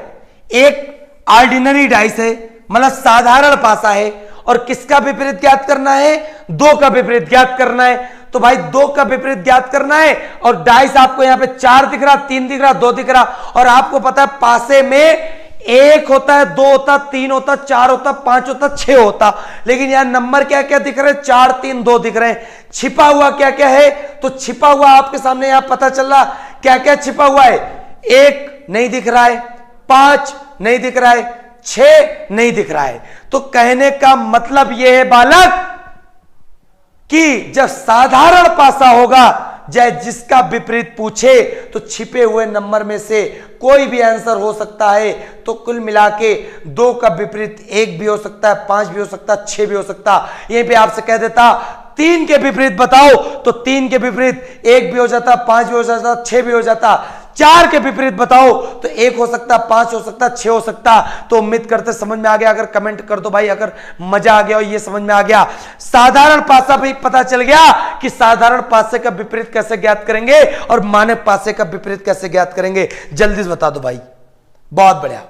एक ऑर्डिनरी डाइस है, मतलब साधारण पासा है। और किसका विपरीत ज्ञात करना है, 2 का विपरीत ज्ञात करना है। तो भाई 2 का विपरीत ज्ञात करना है, और डाइस आपको यहां पे 4 दिख रहा, 3 दिख रहा, 2 दिख रहा। और आपको पता है पासे में 1 होता है, 2 होता, 3 होता, 4 होता, 5 होता, 6 होता। लेकिन यहां नंबर क्या क्या दिख रहे हैं, 4, 3, 2 दिख रहे हैं। छिपा हुआ क्या क्या है, तो छिपा हुआ आपके सामने यहां पता चल रहा क्या क्या छिपा हुआ है। 1 नहीं दिख रहा है, 5 नहीं दिख रहा है, 6 नहीं दिख रहा है। तो कहने का मतलब यह है बालक कि जब साधारण पासा होगा, चाहे जिसका विपरीत पूछे, तो छिपे हुए नंबर में से कोई भी आंसर हो सकता है। तो कुल मिला के 2 का विपरीत 1 भी हो सकता है, 5 भी हो सकता है, 6 भी हो सकता। यहीं पे आपसे कह देता 3 के विपरीत बताओ, तो 3 के विपरीत 1 भी हो जाता, 5 भी हो जाता, 6 भी हो जाता। 4 के विपरीत बताओ तो 1 हो सकता, 5 हो सकता, 6 हो सकता। तो उम्मीद करते समझ में आ गया, अगर कमेंट कर दो भाई अगर मजा आ गया और ये समझ में आ गया। साधारण पासा भी पता चल गया कि साधारण पासे का विपरीत कैसे ज्ञात करेंगे और मानक पासे का विपरीत कैसे ज्ञात करेंगे, जल्दी से बता दो भाई। बहुत बढ़िया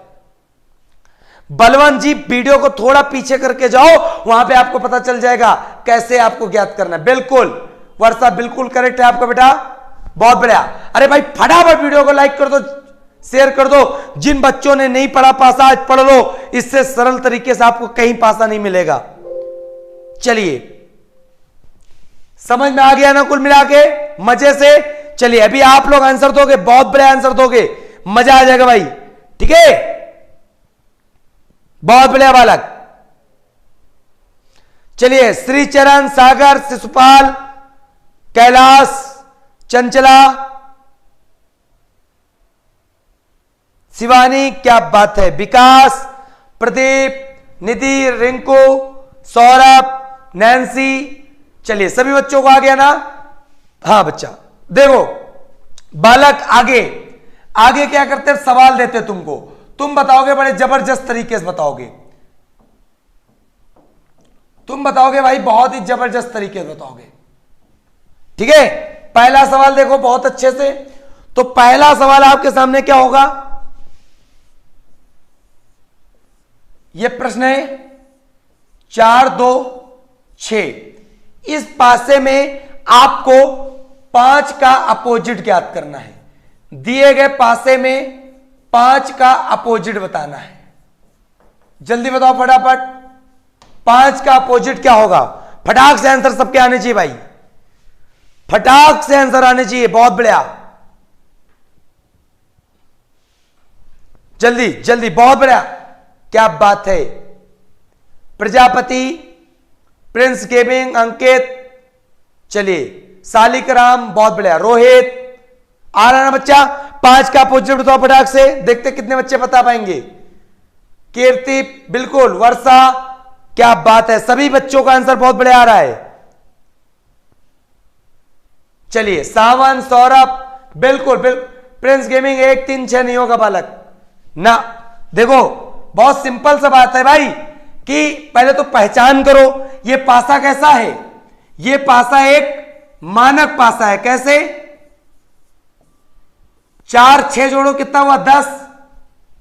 बलवंत जी, वीडियो को थोड़ा पीछे करके जाओ, वहां पे आपको पता चल जाएगा कैसे आपको ज्ञात करना है। बिल्कुल वर्षा, बिल्कुल करेक्ट है आपका बेटा, बहुत बढ़िया। अरे भाई फटाफट वीडियो को लाइक कर दो, शेयर कर दो। जिन बच्चों ने नहीं पढ़ा पासा आज पढ़ लो, इससे सरल तरीके से आपको कहीं पासा नहीं मिलेगा। चलिए समझ में आ गया ना कुल मिला के मजे से। चलिए अभी आप लोग आंसर दोगे, बहुत बड़े आंसर दोगे, मजा आ जाएगा भाई, ठीक है। बहुत बढ़िया बालक। चलिए श्रीचरण, सागर, शिशुपाल, कैलाश, चंचला, शिवानी, क्या बात है, विकास, प्रदीप, निधि, रिंकू, सौरभ, नैन्सी। चलिए सभी बच्चों को आ गया ना। हाँ बच्चा देखो, बालक आगे आगे क्या करते हैं, सवाल देते तुमको, तुम बताओगे बड़े जबरदस्त तरीके से बताओगे, तुम बताओगे भाई बहुत ही जबरदस्त तरीके से बताओगे, ठीक है। पहला सवाल देखो बहुत अच्छे से। तो पहला सवाल आपके सामने क्या होगा, यह प्रश्न है 4 2 6। इस पासे में आपको 5 का अपोजिट ज्ञात करना है। दिए गए पासे में 5 का अपोजिट बताना है। जल्दी बताओ फटाफट, 5 का अपोजिट क्या होगा। फटाक से आंसर सबके आने चाहिए भाई, फटाक से आंसर आने चाहिए। बहुत बढ़िया, जल्दी जल्दी, बहुत बढ़िया, क्या बात है। प्रजापति, प्रिंस गेमिंग, अंकित, चलिए सालिकराम, बहुत बढ़िया, रोहित, आ रहा ना बच्चा। 5 का अपोजिट बताओ फटाक से, देखते कितने बच्चे बता पाएंगे। कीर्ति, बिल्कुल, वर्षा, क्या बात है, सभी बच्चों का आंसर बहुत बढ़िया आ रहा है। चलिए सावन, सौरभ, बिल्कुल बिल्कुल। प्रिंस गेमिंग 1 3 6 नहीं होगा बालक ना। देखो बहुत सिंपल सा बात है भाई कि पहले तो पहचान करो ये पासा कैसा है। ये पासा एक मानक पासा है। कैसे, 4 6 जोड़ो, कितना हुआ 10,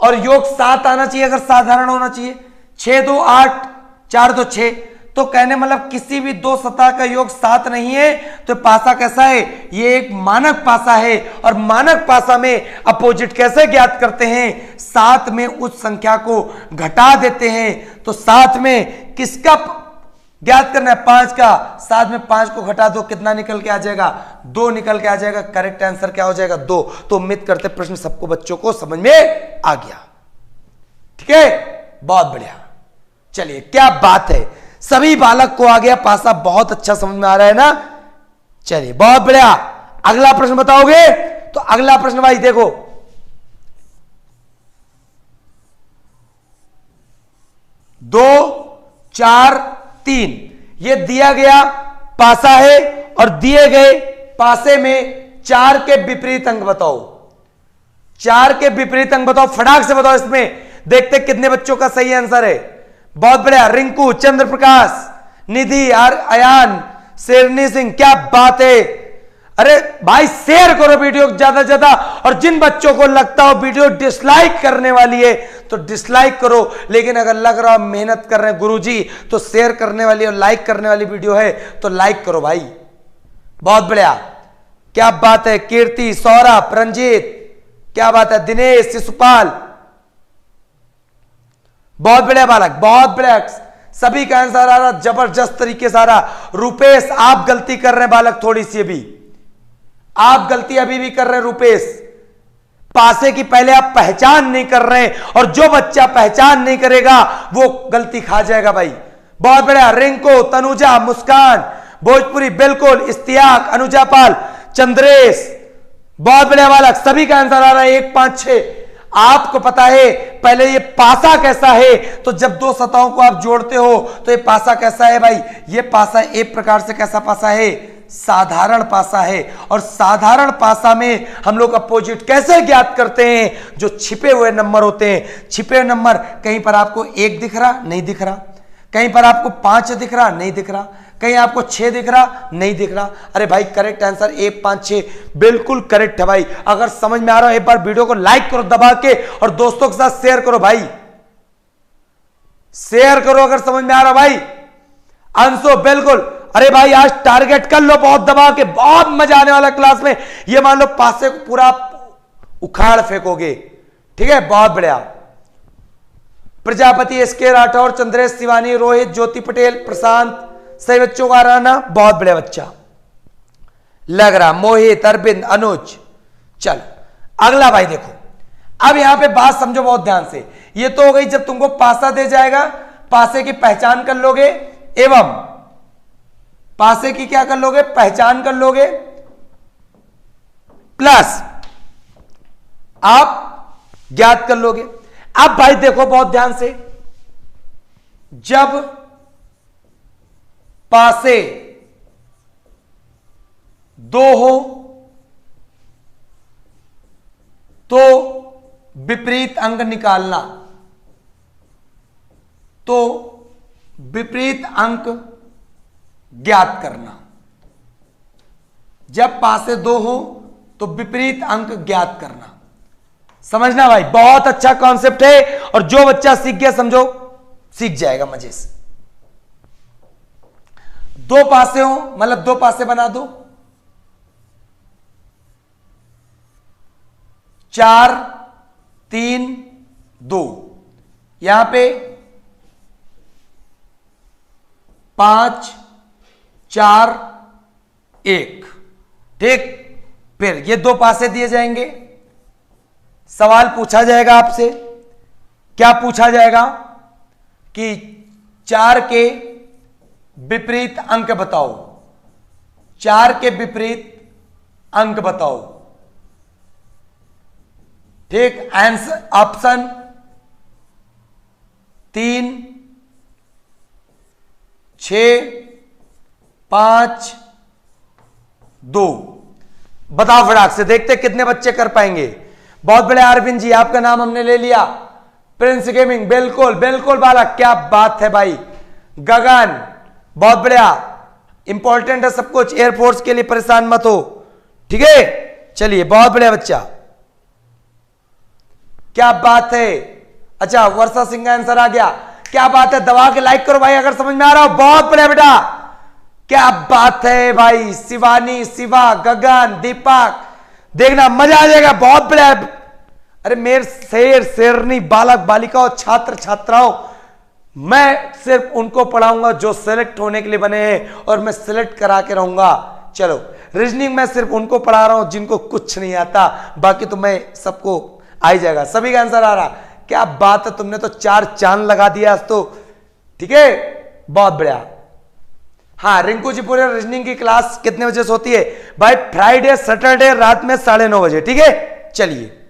और योग 7 आना चाहिए अगर साधारण होना चाहिए। 6 2 8, 4 2 6, तो कहने मतलब किसी भी 2 सतह का योग 7 नहीं है। तो पासा कैसा है, ये एक मानक पासा है। और मानक पासा में अपोजिट कैसे ज्ञात करते हैं, 7 में उस संख्या को घटा देते हैं। तो 7 में किसका ज्ञात करना है, 5 का। 7 में 5 को घटा दो, कितना निकल के आ जाएगा, 2 निकल के आ जाएगा। करेक्ट आंसर क्या हो जाएगा, 2। तो उम्मीद करते प्रश्न सबको बच्चों को समझ में आ गया, ठीक है, बहुत बढ़िया। चलिए क्या बात है, सभी बालक को आ गया पासा, बहुत अच्छा समझ में आ रहा है ना। चलिए बहुत बढ़िया, अगला प्रश्न बताओगे। तो अगला प्रश्न भाई देखो, 2 4 3, ये दिया गया पासा है और दिए गए पासे में 4 के विपरीत अंक बताओ। 4 के विपरीत अंक बताओ, फटाक से बताओ। इसमें देखते कितने बच्चों का सही आंसर है। बहुत बढ़िया, रिंकू, चंद्र प्रकाश, निधि, अयान, शेरनी सिंह, क्या बात है। अरे भाई शेयर करो वीडियो ज्यादा से ज्यादा। और जिन बच्चों को लगता हो वीडियो डिसलाइक करने वाली है तो डिसलाइक करो, लेकिन अगर लग रहा हो मेहनत कर रहे हैं गुरुजी तो शेयर करने वाली और लाइक करने वाली वीडियो है तो लाइक करो भाई। बहुत बढ़िया, क्या बात है। कीर्ति, सौरभ, रंजीत, क्या बात है। दिनेश, शिशुपाल, बहुत बढ़िया बालक, बहुत बढ़िया, सभी का आंसर आ रहा जबरदस्त तरीके से आ रहा। रुपेश, आप गलती कर रहे हैं बालक, थोड़ी सी अभी आप गलती अभी भी कर रहे हैं रुपेश। पासे की पहले आप पहचान नहीं कर रहे हैं, और जो बच्चा पहचान नहीं करेगा वो गलती खा जाएगा भाई। बहुत बढ़िया, रिंको, तनुजा, मुस्कान, भोजपुरी, बिल्कुल, इस्तियाक, अनुजा पाल, चंद्रेश, बहुत बढ़िया बालक, सभी का आंसर आ रहा है 1 5 6। आपको पता है पहले ये पासा कैसा है, तो जब 2 सतहों को आप जोड़ते हो तो ये पासा कैसा है भाई। ये पासा एक प्रकार से कैसा पासा है, साधारण पासा है, और साधारण पासा में हम लोग अपोजिट कैसे ज्ञात करते हैं? जो छिपे हुए नंबर होते हैं। छिपे हुए नंबर, कहीं पर आपको 1 दिख रहा, नहीं दिख रहा, कहीं पर आपको 5 दिख रहा, नहीं दिख रहा, कहीं आपको 6 दिख रहा, नहीं दिख रहा। अरे भाई करेक्ट आंसर 1 5 6 बिल्कुल करेक्ट है भाई। अगर समझ में आ रहा है एक बार वीडियो को लाइक करो दबा के, और दोस्तों के साथ शेयर करो भाई, शेयर करो अगर समझ में आ रहा भाई। अंशो बिल्कुल, अरे भाई आज टारगेट कर लो बहुत दबा के, बहुत मजा आने वाला क्लास में। ये मान लो पासे को पूरा उखाड़ फेंकोगे, ठीक है, बहुत बढ़िया। प्रजापति, एसके राठौर, चंद्रेश शिवानी, रोहित, ज्योति पटेल, प्रशांत, सही बच्चों का राना, बहुत बढ़िया बच्चा लग रहा। मोहित, अरविंद, अनुज। चल अगला भाई देखो, अब यहां पे बात समझो बहुत ध्यान से। ये तो हो गई जब तुमको पासा दे जाएगा, पासे की पहचान कर लोगे, एवं पासे की क्या कर लोगे? पहचान कर लोगे, प्लस आप ज्ञात कर लोगे। अब भाई देखो बहुत ध्यान से, जब पासे 2 हो तो विपरीत अंक निकालना, तो विपरीत अंक ज्ञात करना। जब पासे 2 हो तो विपरीत अंक ज्ञात करना। समझना भाई, बहुत अच्छा कॉन्सेप्ट है, और जो बच्चा सीख गया समझो सीख जाएगा मजे से। 2 पासे हो मतलब 2 पासे बना दो, 4 3 2, यहां पे 5 4 1, ठीक। फिर ये 2 पासे दिए जाएंगे, सवाल पूछा जाएगा आपसे, क्या पूछा जाएगा कि 4 के विपरीत अंक बताओ, 4 के विपरीत अंक बताओ, ठीक। Answer option 3 6 5 2। बताओ फटाक से, देखते कितने बच्चे कर पाएंगे। बहुत बड़े अरविंद जी, आपका नाम हमने ले लिया। प्रिंस गेमिंग, बिल्कुल बिल्कुल बालक, क्या बात है भाई। गगन, बहुत बढ़िया, इंपॉर्टेंट है सब कुछ, एयरफोर्स के लिए परेशान मत हो, ठीक है। चलिए बहुत बढ़िया बच्चा, क्या बात है। अच्छा वर्षा सिंह का आंसर आ गया, क्या बात है। दबा के लाइक करो भाई अगर समझ में आ रहा हो। बहुत बढ़िया बेटा, क्या बात है भाई। शिवानी, शिवा, गगन, दीपक, देखना मजा आ जाएगा, बहुत बढ़िया। अरे मेरे शेर शेरनी, बालक बालिकाओं, छात्र छात्राओं, मैं सिर्फ उनको पढ़ाऊंगा जो सेलेक्ट होने के लिए बने हैं, और मैं सेलेक्ट करा के रहूंगा। चलो रीजनिंग में सिर्फ उनको पढ़ा रहा हूं जिनको कुछ नहीं आता, बाकी तो मैं सबको आ ही जाएगा। सभी का आंसर आ रहा, क्या बात है। तुमने तो 4 चांद लगा दिया आज तो, ठीक है, बहुत बढ़िया। हाँ रिंकू जी, पूरे रीजनिंग की क्लास कितने बजे से होती है भाई? फ्राइडे सैटरडे रात में 9:30 बजे, ठीक है। चलिए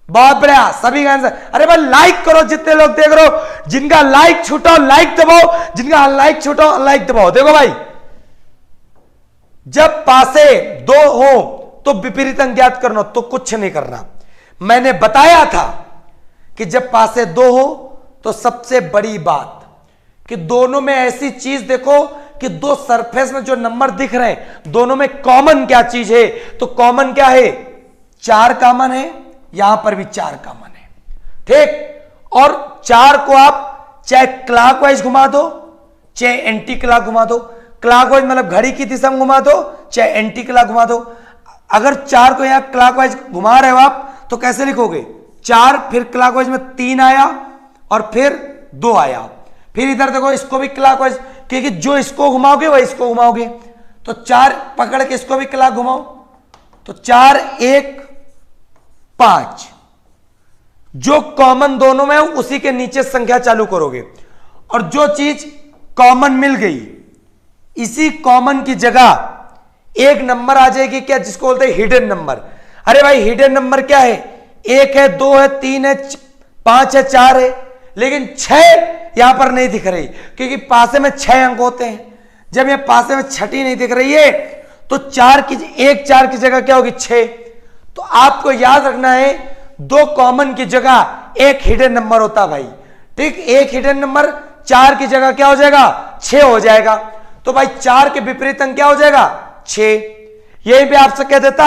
बहुत बढ़िया, सभी का आंसर। अरे भाई लाइक करो, जितने लोग देख रहे हो, जिनका लाइक छूटा लाइक दबाओ, जिनका अनलाइक छूटा अनलाइक दबाओ। देखो भाई, जब पासे 2 हो तो विपरीत अंक ज्ञात करना, तो कुछ नहीं करना। मैंने बताया था कि जब पासे 2 हो तो सबसे बड़ी बात कि दोनों में ऐसी चीज देखो कि 2 सरफेस में जो नंबर दिख रहे हैं, दोनों में कॉमन क्या चीज है? तो कॉमन क्या है? 4 कॉमन है, यहां पर भी 4 कॉमन है, ठीक। और 4 को आप चाहे क्लॉकवाइज घुमा दो, चाहे एंटी क्लॉक घुमा दो। क्लॉकवाइज मतलब घड़ी की दिशा में घुमा दो, चाहे एंटी क्लॉक घुमा दो। अगर 4 को यहां क्लॉकवाइज घुमा रहे हो आप, तो कैसे लिखोगे? 4 फिर क्लॉकवाइज में 3 आया, और फिर 2 आया। फिर इधर देखो, इसको भी क्लॉकवाइज, क्योंकि जो इसको घुमाओगे वह इसको घुमाओगे। तो 4 पकड़ के इसको भी क्लॉक घुमाओ, तो 4 1 5। जो कॉमन दोनों में है उसी के नीचे संख्या चालू करोगे, और जो चीज कॉमन मिल गई, इसी कॉमन की जगह एक नंबर आ जाएगी, क्या जिसको बोलते हैं हिडन नंबर। अरे भाई हिडन नंबर क्या है? 1 है, 2 है, 3 है, 5 है, 4 है, लेकिन 6 यहां पर नहीं दिख रही, क्योंकि पासे में 6 अंक होते हैं। जब ये पासे में छठी नहीं दिख रही है तो एक चार की जगह क्या होगी 6। तो आपको याद रखना है 2 कॉमन की जगह एक हिडन नंबर होता भाई। ठीक, एक हिडन नंबर 4 की जगह क्या हो जाएगा 6 हो जाएगा। तो भाई 4 के विपरीत अंक क्या हो जाएगा 6। यहीं पे आपसे कह देता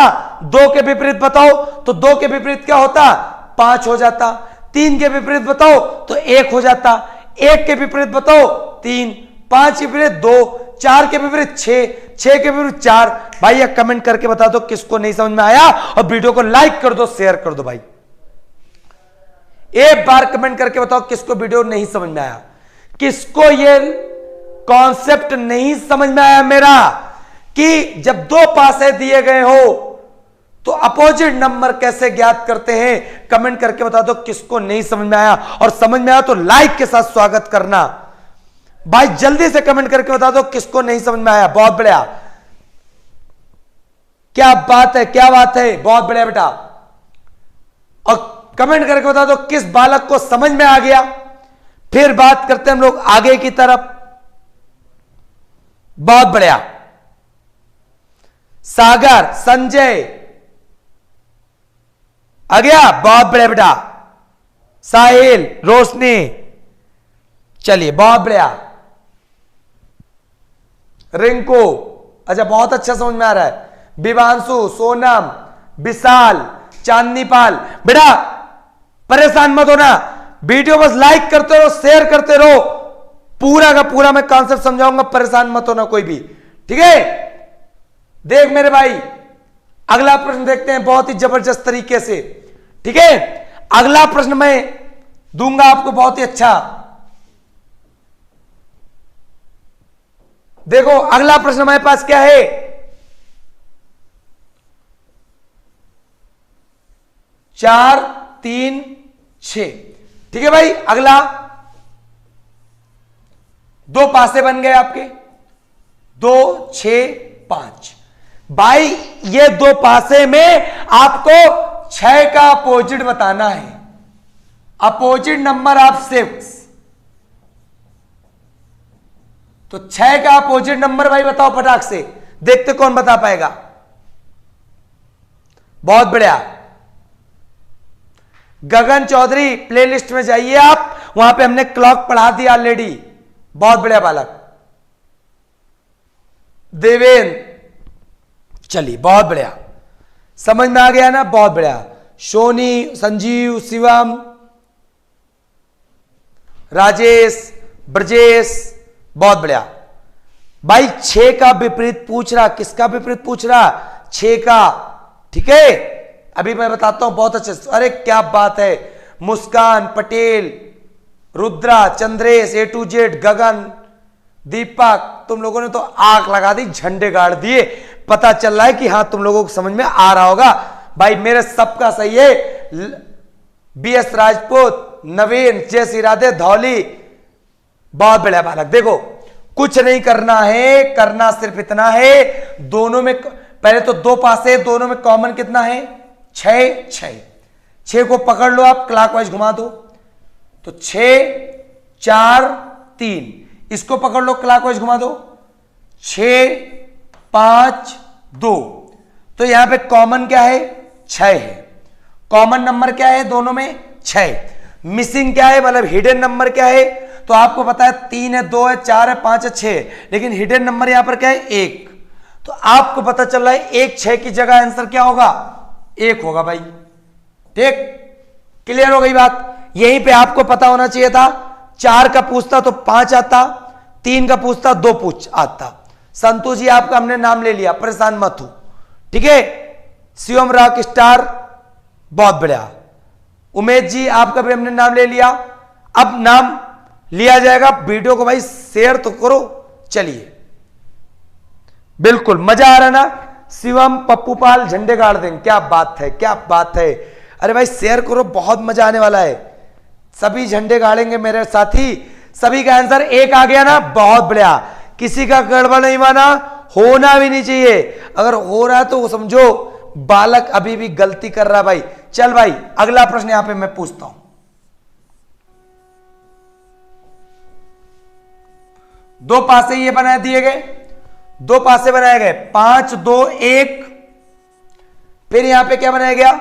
2 के विपरीत बताओ तो 2 के विपरीत क्या होता 5 हो जाता। 3 के विपरीत बताओ तो 1 हो जाता। 1 के विपरीत बताओ 3, 5 के विपरीत 2, 4 के विपरीत 6, 6 के विपरीत 4। भाई ये कमेंट करके बता दो किसको नहीं समझ में आया और वीडियो को लाइक कर दो, शेयर कर दो। भाई एक बार कमेंट करके बताओ किसको वीडियो नहीं समझ में आया, किसको ये कॉन्सेप्ट नहीं समझ में आया मेरा कि जब 2 पासे दिए गए हो तो अपोजिट नंबर कैसे ज्ञात करते हैं। कमेंट करके बता दो किसको नहीं समझ में आया, और समझ में आया तो लाइक के साथ स्वागत करना। भाई जल्दी से कमेंट करके बता दो किसको नहीं समझ में आया। बहुत बढ़िया, क्या बात है, क्या बात है, बहुत बढ़िया बेटा। और कमेंट करके बता दो किस बालक को समझ में आ गया। फिर बात करते हैं हम लोग आगे की तरफ। बहुत बढ़िया, सागर, संजय आ गया, बहुत बढ़िया बेटा। साहिल, रोशनी, चलिए बहुत बढ़िया। रिंकू, अच्छा बहुत अच्छा समझ में आ रहा है। विवांशु, सोनम, विशाल, चांदनीपाल, बेटा परेशान मत होना, वीडियो बस लाइक करते रहो, शेयर करते रहो, पूरा का पूरा मैं कॉन्सेप्ट समझाऊंगा, परेशान मत होना कोई भी। ठीक है, देख मेरे भाई अगला प्रश्न देखते हैं बहुत ही जबरदस्त तरीके से। ठीक है, अगला प्रश्न मैं दूंगा आपको बहुत ही अच्छा। देखो अगला प्रश्न हमारे पास क्या है, चार, 3, 6। ठीक है भाई, अगला 2 पासे बन गए आपके, 2, 6, 5। भाई ये 2 पासे में आपको 6 का अपोजिट बताना है। अपोजिट नंबर ऑफ 6, तो 6 का अपोजिट नंबर भाई बताओ फटाक से, देखते कौन बता पाएगा। बहुत बढ़िया, गगन चौधरी प्लेलिस्ट में जाइए आप, वहां पे हमने क्लॉक पढ़ा दिया ऑलरेडी। बहुत बढ़िया बालक। देवेंद्र, चलिए बहुत बढ़िया, समझ में आ गया ना, बहुत बढ़िया। सोनी, संजीव, शिवम, राजेश, ब्रजेश, बहुत बढ़िया। भाई 6 का विपरीत पूछ रहा, किसका विपरीत पूछ रहा 6 का। ठीक है, अभी मैं बताता हूं बहुत अच्छे से। अरे क्या बात है, मुस्कान, Patel, Rudra, Chandresh, A to Z, गगन, दीपक, तुम लोगों ने तो आग लगा दी, झंडे गाड़ दिए। पता चल रहा है कि हाँ तुम लोगों को समझ में आ रहा होगा। भाई मेरे सबका सही है। BS राजपूत, नवीन, जय श्री राधे, धौली, बहुत बढ़िया बालक। देखो कुछ नहीं करना है, करना सिर्फ इतना है, दोनों में पहले तो 2 पासे, दोनों में कॉमन कितना है 6, 6। 6 को पकड़ लो आप, क्लॉकवाइज घुमा दो तो 6, 4, 3। इसको पकड़ लो, क्लॉकवाइज घुमा दो 6, 5, 2। तो यहां पे कॉमन क्या है 6 है। कॉमन नंबर क्या है दोनों में 6। मिसिंग क्या है, मतलब हिडन नंबर क्या है, तो आपको पता है 3 है, 2 है, 4 है, 5 है, 6, लेकिन हिडन नंबर यहां पर क्या है 1। तो आपको पता चल रहा है 1, 6 की जगह आंसर क्या होगा 1 होगा भाई। ठीक, क्लियर हो गई बात। यहीं पे आपको पता होना चाहिए था, 4 का पूछता तो 5 आता, 3 का पूछता 2 पूछ आता। संतोष जी आपका हमने नाम ले लिया, परेशान मत हो। ठीक है, शिवम रॉक स्टार, बहुत बढ़िया। उमेश जी आपका भी हमने नाम ले लिया, अब नाम लिया जाएगा। वीडियो को भाई शेयर तो करो। चलिए, बिल्कुल मजा आ रहा ना। शिवम, पप्पू पाल झंडे गाड़ देंगे, क्या बात है, क्या बात है। अरे भाई शेयर करो, बहुत मजा आने वाला है। सभी झंडे गाड़ेंगे मेरे साथी। सभी का आंसर 1 आ गया ना, बहुत बढ़िया। किसी का गड़बड़ नहीं माना, होना भी नहीं चाहिए। अगर हो रहा है तो समझो बालक अभी भी गलती कर रहा है भाई। चल भाई अगला प्रश्न यहां पे मैं पूछता हूं। दो पासे ये बना दिए गए, दो पासे बनाए गए 5 2 1, फिर यहां पे क्या बनाया गया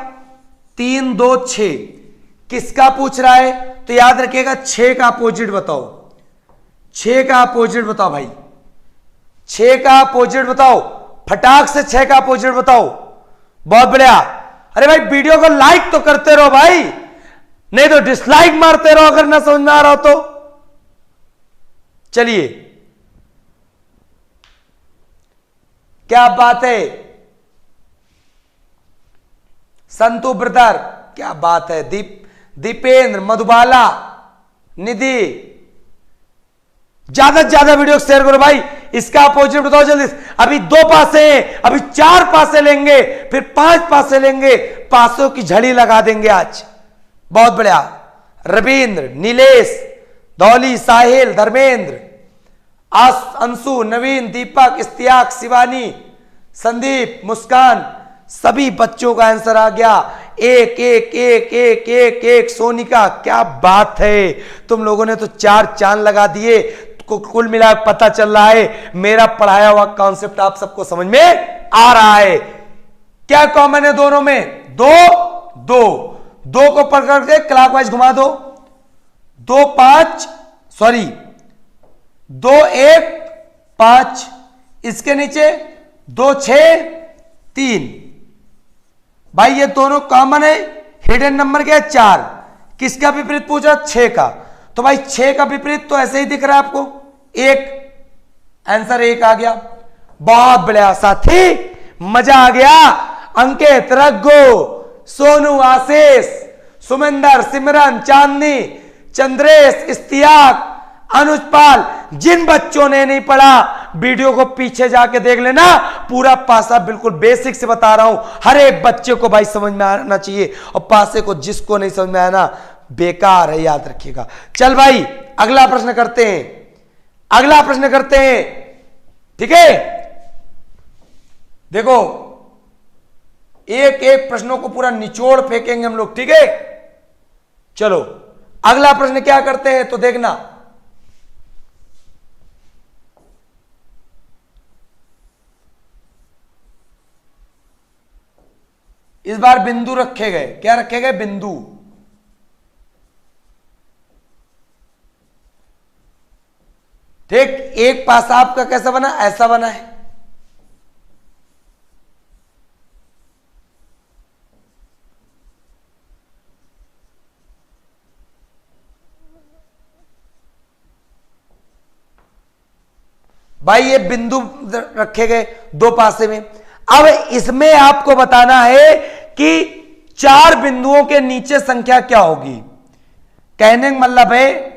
3 2 6। किसका पूछ रहा है तो याद रखिएगा 6 का अपोजिट बताओ, 6 का अपोजिट बताओ भाई, 6 का अपोजिट बताओ, फटाक से 6 का अपोजिट बताओ। बहुत बढ़िया। अरे भाई वीडियो को लाइक तो करते रहो भाई, नहीं तो डिसलाइक मारते रहो अगर ना समझ में आ रहा हो तो। चलिए क्या बात है संतु ब्रदर, क्या बात है। दीपेंद्र, मधुबाला, निधि, ज्यादा से ज्यादा वीडियो शेयर करो भाई। इसका अपोजिट बताओ जल्दी। अभी 2 पासे हैं, अभी 4 पासे लेंगे, फिर 5 पासे लेंगे, पासों की झड़ी लगा देंगे आज। बहुत बढ़िया। रविंद्र, नीलेश, धौली, साहिल, धर्मेंद्र, अंशु, नवीन, दीपक, इस्तियाक, शिवानी, संदीप, मुस्कान, सभी बच्चों का आंसर आ गया। 1 1 1 1 1 1। सोनिका, क्या बात है, तुम लोगों ने तो 4 चांद लगा दिए। कुल मिला पता चल रहा है मेरा पढ़ाया हुआ कॉन्सेप्ट आप सबको समझ में आ रहा है। क्या कॉमन है दोनों में? 2 2 2 को पकड़ के क्लॉकवाइज घुमा दो। 2 5 सॉरी 2 1 5, इसके नीचे 2 6 3। भाई ये दोनों कॉमन है। हिडन नंबर क्या है? 4। किसका विपरीत पूछा? 6 का। तो भाई 6 का विपरीत तो ऐसे ही दिख रहा है आपको, 1। आंसर 1 आ गया। बहुत बढ़िया साथी, मजा आ गया। अंकित, रघु, सोनू, आशीष, सुमेंदर, सिमरन, चांदनी, चंद्रेश, इस्तियाक, अनुजपाल, जिन बच्चों ने नहीं पढ़ा वीडियो को पीछे जाके देख लेना। पूरा पासा बिल्कुल बेसिक से बता रहा हूं, हर एक बच्चे को भाई समझ में आना चाहिए, और पासे को जिसको नहीं समझ में आना बेकार है, याद रखिएगा। चल भाई अगला प्रश्न करते हैं, अगला प्रश्न करते हैं। ठीक है, देखो एक एक प्रश्नों को पूरा निचोड़ फेंकेंगे हम लोग। ठीक है, चलो अगला प्रश्न क्या करते हैं तो देखना। इस बार बिंदु रखे गए। क्या रखे गए? बिंदु। ठीक, एक पासा आपका कैसा बना? ऐसा बना है। भाई ये बिंदु रखे गए 2 पासे में। अब इसमें आपको बताना है कि 4 बिंदुओं के नीचे संख्या क्या होगी। कहने का मतलब है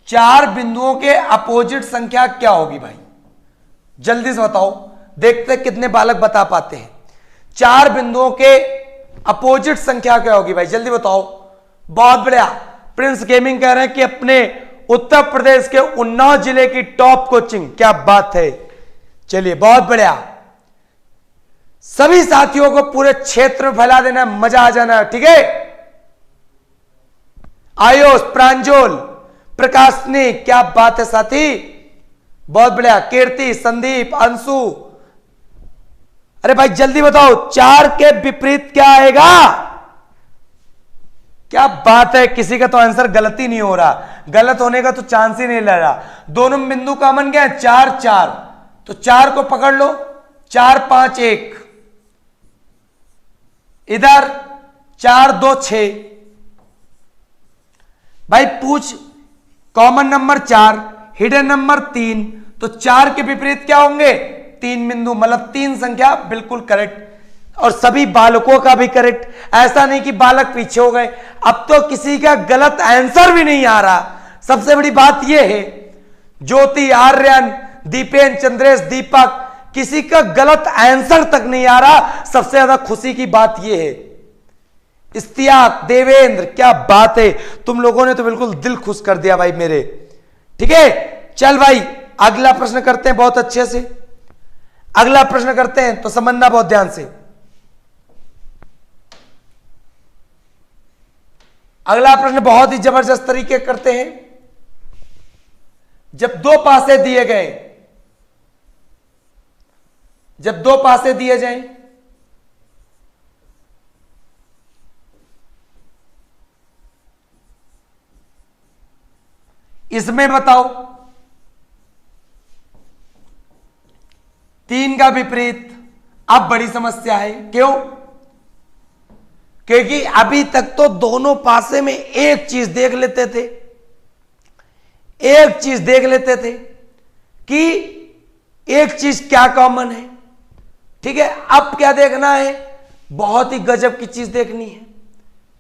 4 बिंदुओं के अपोजिट संख्या क्या होगी भाई, जल्दी से बताओ। देखते कितने बालक बता पाते हैं। 4 बिंदुओं के अपोजिट संख्या क्या होगी भाई, जल्दी बताओ। बहुत बढ़िया। प्रिंस गेमिंग कह रहे हैं कि अपने उत्तर प्रदेश के उन्नाव जिले की टॉप कोचिंग, क्या बात है। चलिए बहुत बढ़िया। सभी साथियों को पूरे क्षेत्र में फैला देना, मजा आ जाना। ठीक है, आयुष, प्रांजोल, प्रकाशनी, क्या बात है साथी, बहुत बढ़िया। कीर्ति, संदीप, अंशु, अरे भाई जल्दी बताओ 4 के विपरीत क्या आएगा। क्या बात है, किसी का तो आंसर गलत ही नहीं हो रहा, गलत होने का तो चांस ही नहीं ले रहा। दोनों बिंदु कॉमन क्या है? 4 4। तो 4 को पकड़ लो, 4 5 1, इधर 4 2 6। भाई पूछ कॉमन नंबर 4, हिडन नंबर 3, तो 4 के विपरीत क्या होंगे? 3 बिंदु, मतलब 3 संख्या बिल्कुल करेक्ट, और सभी बालकों का भी करेक्ट। ऐसा नहीं कि बालक पीछे हो गए। अब तो किसी का गलत आंसर भी नहीं आ रहा। सबसे बड़ी बात यह है ज्योति, आर्यन, दीपेन, चंद्रेश, दीपक, किसी का गलत आंसर तक नहीं आ रहा। सबसे ज्यादा खुशी की बात यह है। इस्तियाक, देवेंद्र, क्या बात है, तुम लोगों ने तो बिल्कुल दिल खुश कर दिया भाई मेरे। ठीक है, चल भाई अगला प्रश्न करते हैं बहुत अच्छे से। अगला प्रश्न करते हैं तो समझना बहुत ध्यान से। अगला प्रश्न बहुत ही जबरदस्त तरीके करते हैं। जब 2 पासे दिए गए जब दो पासे दिए जाएं, इसमें बताओ 3 का विपरीत। अब बड़ी समस्या है, क्यों? क्योंकि अभी तक तो दोनों पासे में एक चीज देख लेते थे, एक चीज देख लेते थे कि एक चीज क्या कॉमन है। ठीक है, अब क्या देखना है? बहुत ही गजब की चीज देखनी है।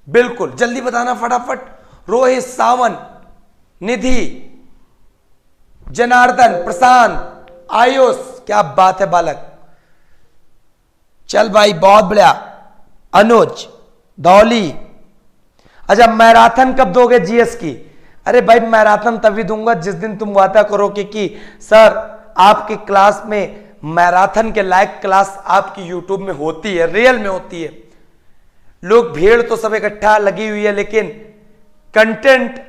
बिल्कुल जल्दी बताना फटाफट। रोहित, सावन, निधि, जनार्दन, प्रशांत, आयुष, क्या बात है बालक, चल भाई बहुत बढ़िया। अनुज, दौली। अच्छा, मैराथन कब दोगे जीएस की? अरे भाई मैराथन तभी दूंगा जिस दिन तुम वादा करो कि सर आपकी क्लास में मैराथन के लायक क्लास आपकी यूट्यूब में होती है, रियल में होती है। लोग भीड़ तो सब इकट्ठा लगी हुई है, लेकिन कंटेंट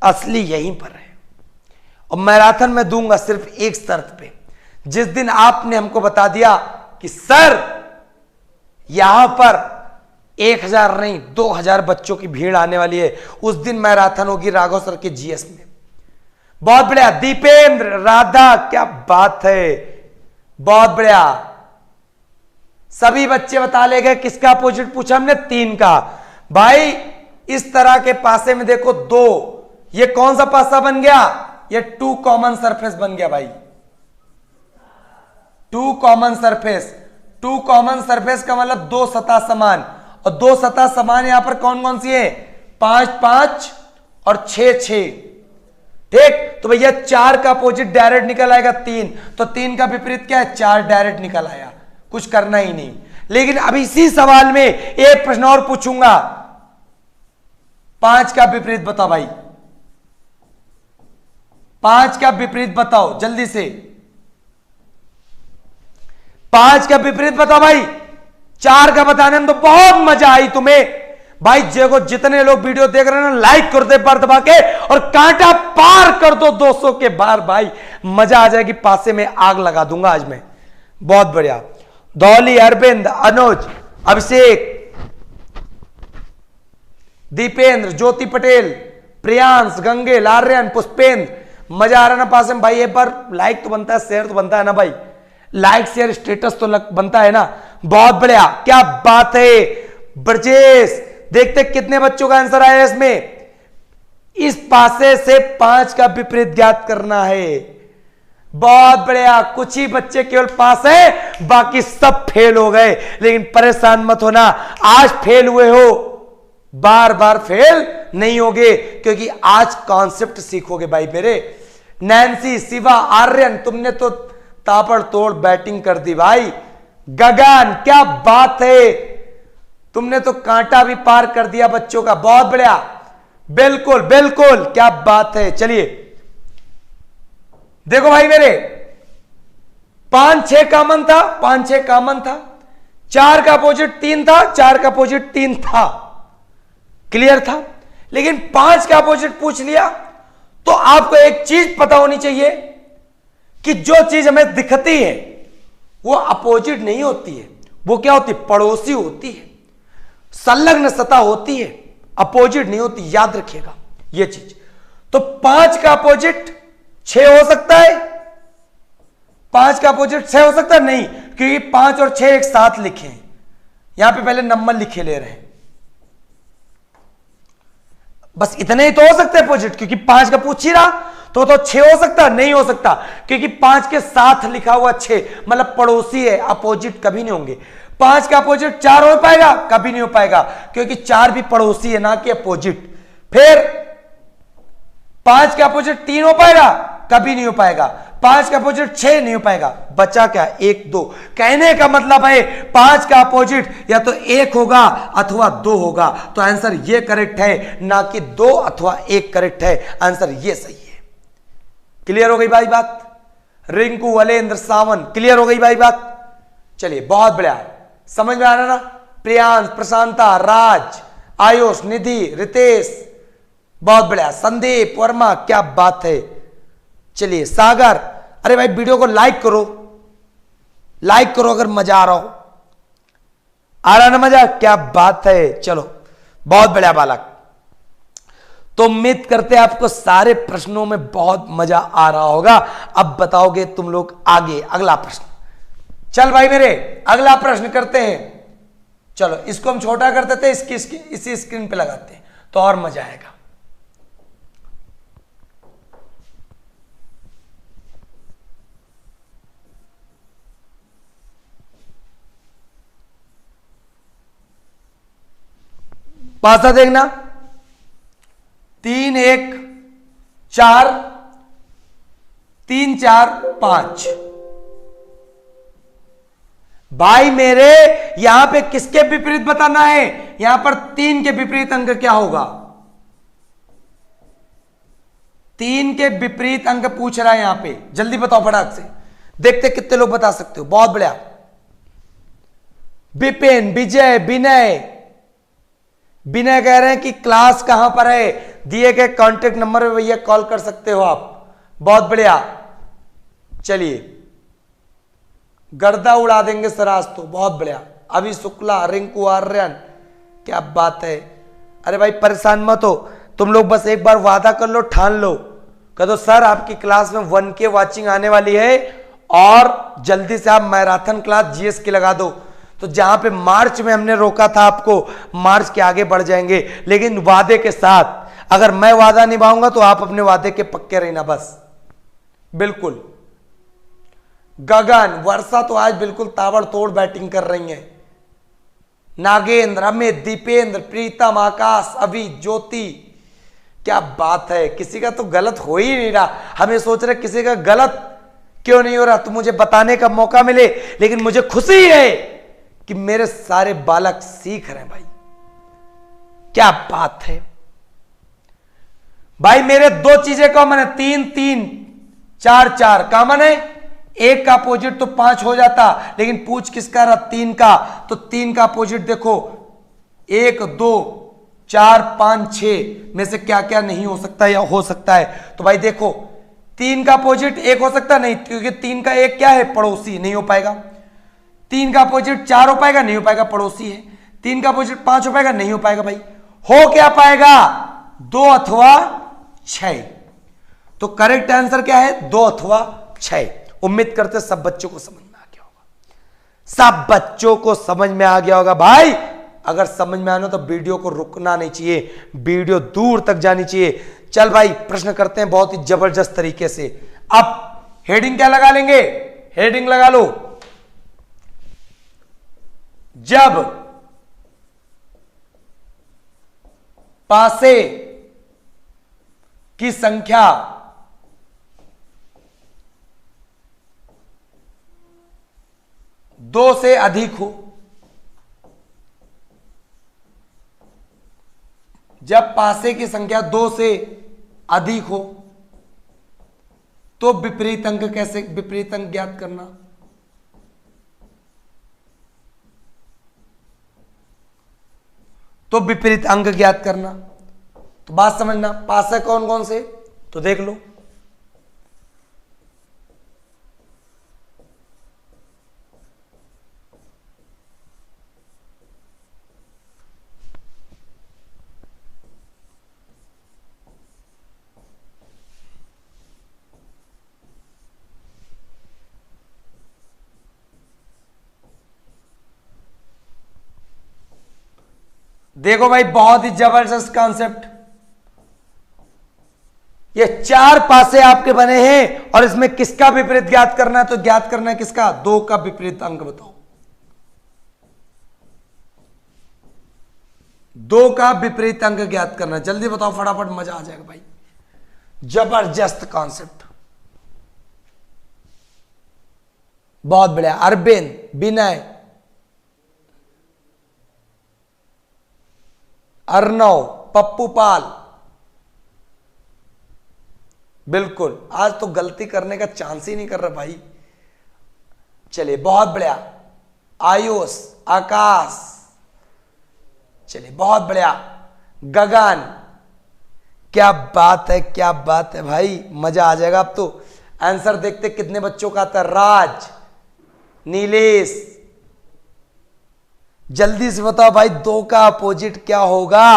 असली यहीं पर है। और मैराथन में दूंगा सिर्फ एक शर्त पे, जिस दिन आपने हमको बता दिया कि सर यहां पर 1000 नहीं 2000 बच्चों की भीड़ आने वाली है, उस दिन मैराथन होगी राघव सर के जीएस में। बहुत बढ़िया। दीपेंद्र, राधा, क्या बात है, बहुत बढ़िया। सभी बच्चे बता ले गए। किसका अपोजिट पूछा हमने? 3 का। भाई इस तरह के पासे में देखो 2, ये कौन सा पासा बन गया? ये 2 कॉमन सरफेस बन गया भाई। 2 कॉमन सरफेस। 2 कॉमन सरफेस का मतलब 2 सतह समान, और 2 सतह समान यहां पर कौन कौन सी है? 5 5 और 6 6। ठीक, तो भैया 4 का अपोजिट डायरेक्ट निकल आएगा 3, तो 3 का विपरीत क्या है? 4 डायरेक्ट निकल आया, कुछ करना ही नहीं। लेकिन अब इसी सवाल में एक प्रश्न और पूछूंगा, 5 का विपरीत बताओ भाई, 5 का विपरीत बताओ जल्दी से, 5 का विपरीत बताओ भाई। 4 का बताने में तो बहुत मजा आई तुम्हें भाई। देखो जितने लोग वीडियो देख रहे हैं ना, लाइक कर दे पर दबा के, और कांटा पार कर दो 200 के बार भाई, मजा आ जाएगी। पासे में आग लगा दूंगा आज मैं। बहुत बढ़िया। दौली, अरविंद, अनुज, अभिषेक, दीपेंद्र, ज्योति पटेल, प्रियांश, गंगेल, आर्यन, पुष्पेंद्र, मजा आ रहा ना पासे में भाई? एक बार लाइक तो बनता है, शेयर तो बनता है ना भाई, लाइक शेयर स्टेटस तो बनता है ना। बहुत बढ़िया, क्या बात है। ब्रजेश, देखते कितने बच्चों का आंसर आया इसमें। इस पासे से 5 का विपरीत ज्ञात करना है। बहुत बढ़िया, कुछ ही बच्चे केवल पास है, बाकी सब फेल हो गए। लेकिन परेशान मत होना, आज फेल हुए हो बार बार फेल नहीं होगे, क्योंकि आज कॉन्सेप्ट सीखोगे भाई मेरे। नैन्सी, शिवा, आर्यन, तुमने तो ताबड़तोड़ बैटिंग कर दी भाई। गगन, क्या बात है, तुमने तो कांटा भी पार कर दिया बच्चों का। बहुत बढ़िया, बिल्कुल बिल्कुल, क्या बात है। चलिए देखो भाई मेरे, 5 6 कॉमन था, 5 6 कॉमन था। 4 का अपोजिट 3 था, 4 का अपोजिट 3 था, क्लियर था। लेकिन 5 का अपोजिट पूछ लिया तो आपको एक चीज पता होनी चाहिए कि जो चीज हमें दिखती है वो अपोजिट नहीं होती है, वो क्या होती है? पड़ोसी होती है, संलग्न सतह होती है, अपोजिट नहीं होती। याद रखिएगा ये चीज। तो 5 का अपोजिट 6 हो सकता है? 5 का अपोजिट 6 हो सकता है? नहीं, क्योंकि 5 और 6 एक साथ लिखे हैं। यहां पे पहले नंबर लिखे ले रहे हैं, बस इतने ही तो हो सकते हैं अपोजिट, क्योंकि 5 का पूछ ही रहा। तो 6 हो सकता? नहीं हो सकता, क्योंकि 5 के साथ लिखा हुआ 6 मतलब पड़ोसी है, अपोजिट कभी नहीं होंगे। 5 का अपोजिट 4 हो पाएगा? कभी नहीं हो पाएगा, क्योंकि 4 भी पड़ोसी है ना कि अपोजिट। फिर 5 का अपोजिट 3 हो पाएगा? कभी नहीं हो पाएगा। 5 का अपोजिट 6 नहीं हो पाएगा। बचा क्या? 1 2। कहने का मतलब है 5 का अपोजिट या तो 1 होगा अथवा 2 होगा। तो आंसर ये करेक्ट है, ना कि 2 अथवा 1 करेक्ट है। आंसर ये सही है। क्लियर हो गई भाई बात? रिंकू, वलेंद्र, सावन, क्लियर हो गई भाई बात? चलिए बहुत बढ़िया, समझ में आ रहा ना? प्रियांश, प्रशांता, राज, आयुष, निधि, रितेश, बहुत बढ़िया। संदीप वर्मा, क्या बात है। चलिए सागर, अरे भाई वीडियो को लाइक करो, लाइक करो अगर मजा आ रहा हो। आ रहा ना मजा? क्या बात है। चलो बहुत बढ़िया बालक। तो उम्मीद करते हैं आपको सारे प्रश्नों में बहुत मजा आ रहा होगा। अब बताओगे तुम लोग आगे अगला प्रश्न। चल भाई मेरे अगला प्रश्न करते हैं। चलो इसको हम छोटा कर देते हैं, इसी स्क्रीन पे लगाते हैं तो और मजा आएगा। पासा देखना 3 1 4 3 4 5। भाई मेरे यहां पे किसके विपरीत बताना है? यहां पर 3 के विपरीत अंक क्या होगा? 3 के विपरीत अंक पूछ रहा है यहां पे, जल्दी बताओ फटाक से। देखते कितने लोग बता सकते हो। बहुत बढ़िया। विपिन, विजय, विनय। विनय कह रहे हैं कि क्लास कहां पर है, दिए गए कांटेक्ट नंबर पे भैया कॉल कर सकते हो आप। बहुत बढ़िया। चलिए गर्दा उड़ा देंगे सर आज तो। बहुत बढ़िया। अभी शुक्ला, रिंकू, आर्यन, क्या बात है। अरे भाई परेशान मत हो तुम लोग, बस एक बार वादा कर लो, ठान लो, कह दो सर आपकी क्लास में 1K वाचिंग आने वाली है और जल्दी से आप मैराथन क्लास जीएस की लगा दो। तो जहां पे मार्च में हमने रोका था आपको, मार्च के आगे बढ़ जाएंगे, लेकिन वादे के साथ। अगर मैं वादा निभाऊंगा तो आप अपने वादे के पक्के रहना बस। बिल्कुल। गगन, वर्षा तो आज बिल्कुल ताबड़तोड़ बैटिंग कर रही है। नागेंद्र, अमित, दीपेंद्र, प्रीतम, आकाश, अभी, ज्योति, क्या बात है। किसी का तो गलत हो ही नहीं रहा। हमें सोच रहे किसी का गलत क्यों नहीं हो रहा, तो मुझे बताने का मौका मिले। लेकिन मुझे खुशी है कि मेरे सारे बालक सीख रहे हैं भाई। क्या बात है भाई। मेरे 2 चीजें कॉमन है, 3 3 4 4 कॉमन है। एक का अपोजिट तो 5 हो जाता, लेकिन पूछ किसका रहा? 3 का। तो 3 का अपोजिट देखो 1 2 4 5 6 में से क्या क्या नहीं हो सकता या हो सकता है। तो भाई देखो 3 का अपोजिट 1 हो सकता नहीं, क्योंकि 3 का 1 क्या है? पड़ोसी, नहीं हो पाएगा। 3 का अपोजिट 4 हो पाएगा? नहीं हो पाएगा, पड़ोसी है। 3 का अपोजिट 5 हो पाएगा? नहीं हो पाएगा भाई। हो क्या पाएगा? 2 अथवा 6। तो करेक्ट आंसर क्या है? 2 अथवा 6। उम्मीद करते सब बच्चों को समझ में आ गया होगा। सब बच्चों को समझ में आ गया होगा भाई। अगर समझ में आना तो वीडियो को रुकना नहीं चाहिए, वीडियो दूर तक जानी चाहिए। चल भाई प्रश्न करते हैं बहुत ही जबरदस्त तरीके से। अब हेडिंग क्या लगा लेंगे? हेडिंग लगा लो, जब पासे की संख्या दो से अधिक हो, जब पासे की संख्या 2 से अधिक हो तो विपरीत अंक कैसे, विपरीत अंक ज्ञात करना। तो विपरीत अंक ज्ञात करना। तो बात समझना, पासे कौन कौन से, तो देख लो। देखो भाई बहुत ही जबरदस्त कॉन्सेप्ट। ये 4 पासे आपके बने हैं और इसमें किसका विपरीत ज्ञात करना है? तो ज्ञात करना है किसका? 2 का विपरीत अंक बताओ। 2 का विपरीत अंक ज्ञात करना, जल्दी बताओ फटाफट, मजा आ जाएगा भाई। जबरदस्त कॉन्सेप्ट, बहुत बढ़िया। अरविंद, विनय, अर्नव, पप्पू पाल, बिल्कुल आज तो गलती करने का चांस ही नहीं कर रहा भाई। चलिए बहुत बढ़िया। आयुष, आकाश, चलिए बहुत बढ़िया। गगन, क्या बात है, क्या बात है भाई, मजा आ जाएगा। अब तो आंसर देखते कितने बच्चों का आता है। राज, नीलेश। जल्दी से बताओ भाई 2 का अपोजिट क्या होगा।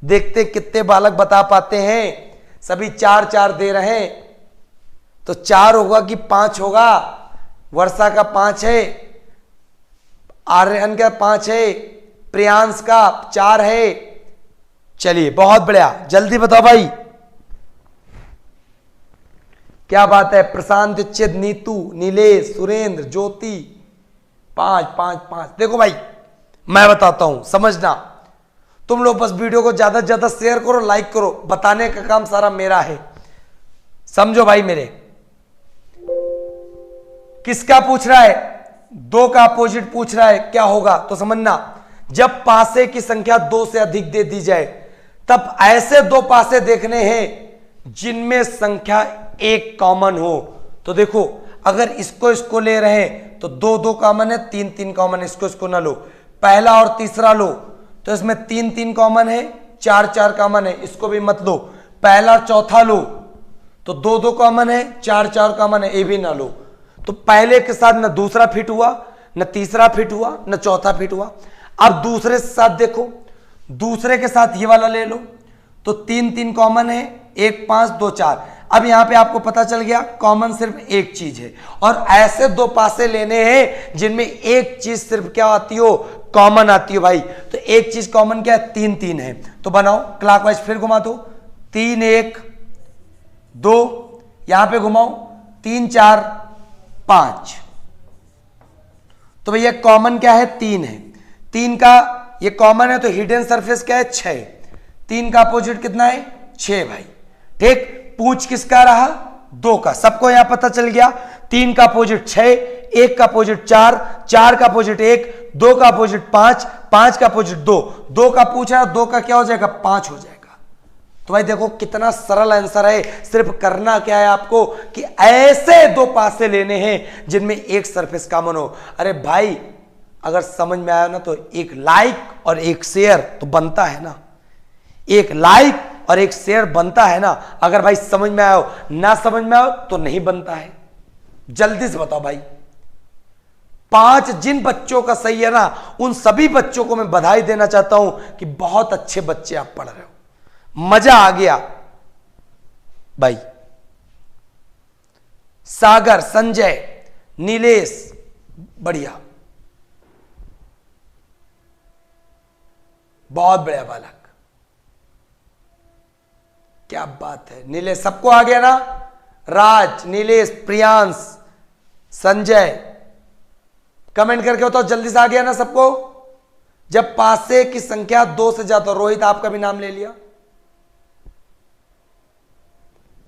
देखते कितने बालक बता पाते हैं। सभी 4 4 दे रहे हैं, तो 4 होगा कि 5 होगा। वर्षा का 5 है, आर्यन का 5 है, प्रियांश का 4 है। चलिए बहुत बढ़िया, जल्दी बताओ भाई क्या बात है। प्रशांत, चिद, नीतू, नीलेश, सुरेंद्र, ज्योति 5 5 5। देखो भाई मैं बताता हूं, समझना। तुम लोग बस वीडियो को ज्यादा से ज्यादा शेयर करो, लाइक करो, बताने का काम सारा मेरा है, समझो भाई मेरे। किसका पूछ रहा है? 2 का अपोजिट पूछ रहा है, क्या होगा? तो समझना, जब पासे की संख्या 2 से अधिक दे दी जाए तब ऐसे 2 पासे देखने हैं जिनमें संख्या 1 कॉमन हो। तो देखो अगर इसको ले रहे हैं तो 2 2 कॉमन है, 3 3 कॉमन है, इसको ना लो। पहला और तीसरा लो तो इसमें 3 3 कॉमन है, 4 4 कॉमन है, इसको भी मत लो। पहला और चौथा लो तो 2 2 कॉमन है, 4 4 कॉमन है, ये भी ना लो। तो पहले के साथ न दूसरा फिट हुआ, न तीसरा फिट हुआ, न चौथा फिट हुआ। अब दूसरे के साथ देखो, दूसरे के साथ ये वाला ले लो तो 3 3 कॉमन है, 1 5 2 4। अब यहां पे आपको पता चल गया कॉमन सिर्फ एक चीज है, और ऐसे 2 पासे लेने हैं जिनमें एक चीज सिर्फ क्या आती हो, कॉमन आती हो भाई। तो एक चीज कॉमन क्या है? 3 3 है। तो बनाओ क्लॉकवाइज, फिर घुमा दो, 3 1 2, यहां पे घुमाओ 3 4 5। तो भैया कॉमन क्या है? 3 है। 3 का ये कॉमन है तो हिडन सरफेस क्या है? 6। 3 का अपोजिट कितना है? 6 भाई। ठीक, पूछ किसका रहा? 2 का। सबको यहां पता चल गया। 3 का अपोजिट 6, 1 का अपोजिट 4, 4 का अपोजिट 1, 2 का अपोजिट 5, 5 का अपोजिट 2। 2 का पूछा है, 2 का क्या हो जाएगा? 5 हो जाएगा। तो भाई देखो कितना सरल आंसर है। सिर्फ करना क्या है आपको कि ऐसे 2 पासे लेने हैं जिनमें एक सरफेस कॉमन हो। अरे भाई अगर समझ में आया ना तो एक लाइक और एक शेयर तो बनता है ना, एक लाइक और एक शेयर बनता है ना। अगर भाई समझ में आया हो, ना समझ में आया हो तो नहीं बनता है। जल्दी से बताओ भाई। 5 जिन बच्चों का सही है ना, उन सभी बच्चों को मैं बधाई देना चाहता हूं कि बहुत अच्छे बच्चे आप पढ़ रहे हो, मजा आ गया भाई। सागर, संजय, नीलेश, बढ़िया, बहुत बढ़िया बालक, क्या बात है। नीलेश सबको आ गया ना? राज, नीलेश, प्रियांश, संजय, कमेंट करके बताओ जल्दी से आ गया ना सबको? जब पासे की संख्या 2 से ज्यादा। रोहित आपका भी नाम ले लिया,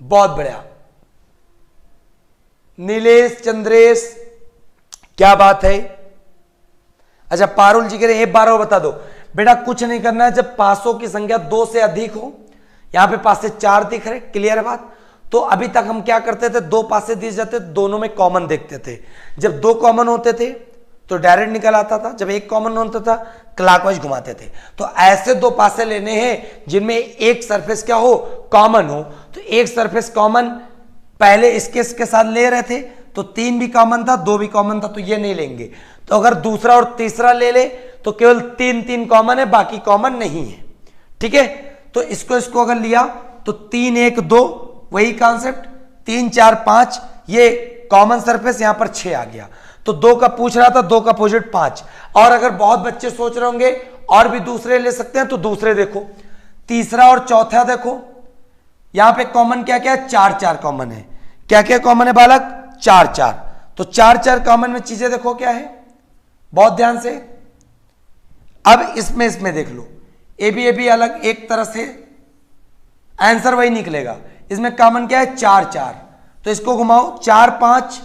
बहुत बढ़िया। नीलेश, चंद्रेश, क्या बात है। अच्छा पारुल जी कह रहे हैं 12 बता दो। बेटा कुछ नहीं करना है, जब पासों की संख्या 2 से अधिक हो। यहां पे पासे 4 दिख रहे, क्लियर है बात। तो अभी तक हम क्या करते थे, 2 पासे दिए जाते, दोनों में कॉमन देखते थे। जब 2 कॉमन होते थे तो डायरेक्ट निकल आता था, जब 1 कॉमन होता था क्लॉकवाइज घुमाते थे। तो ऐसे 2 पासे लेने हैं जिनमें एक सरफेस क्या हो, कॉमन हो। तो एक सरफेस कॉमन पहले इसके साथ ले रहे थे तो 3 भी कॉमन था, 2 भी कॉमन था, तो ये नहीं लेंगे। तो अगर दूसरा और तीसरा ले तो केवल 3 3 कॉमन है, बाकी कॉमन नहीं है। ठीक है, तो इसको अगर लिया तो 3 1 2, वही कॉन्सेप्ट, 3 4 5, ये कॉमन सरफेस, यहां पर 6 आ गया। तो 2 का पूछ रहा था, 2 का अपोजिट 5। और अगर बहुत बच्चे सोच रहे होंगे और भी दूसरे ले सकते हैं, तो दूसरे देखो, तीसरा और चौथा देखो, यहां पे कॉमन क्या क्या है? 4 4 कॉमन है। क्या क्या कॉमन है बालक? 4 4। तो 4 4 कॉमन में चीजें देखो क्या है, बहुत ध्यान से। अब इसमें देख लो, ए बी अलग एक तरह से, आंसर वही निकलेगा। इसमें कॉमन क्या है? 4 4। तो इसको घुमाओ 4 5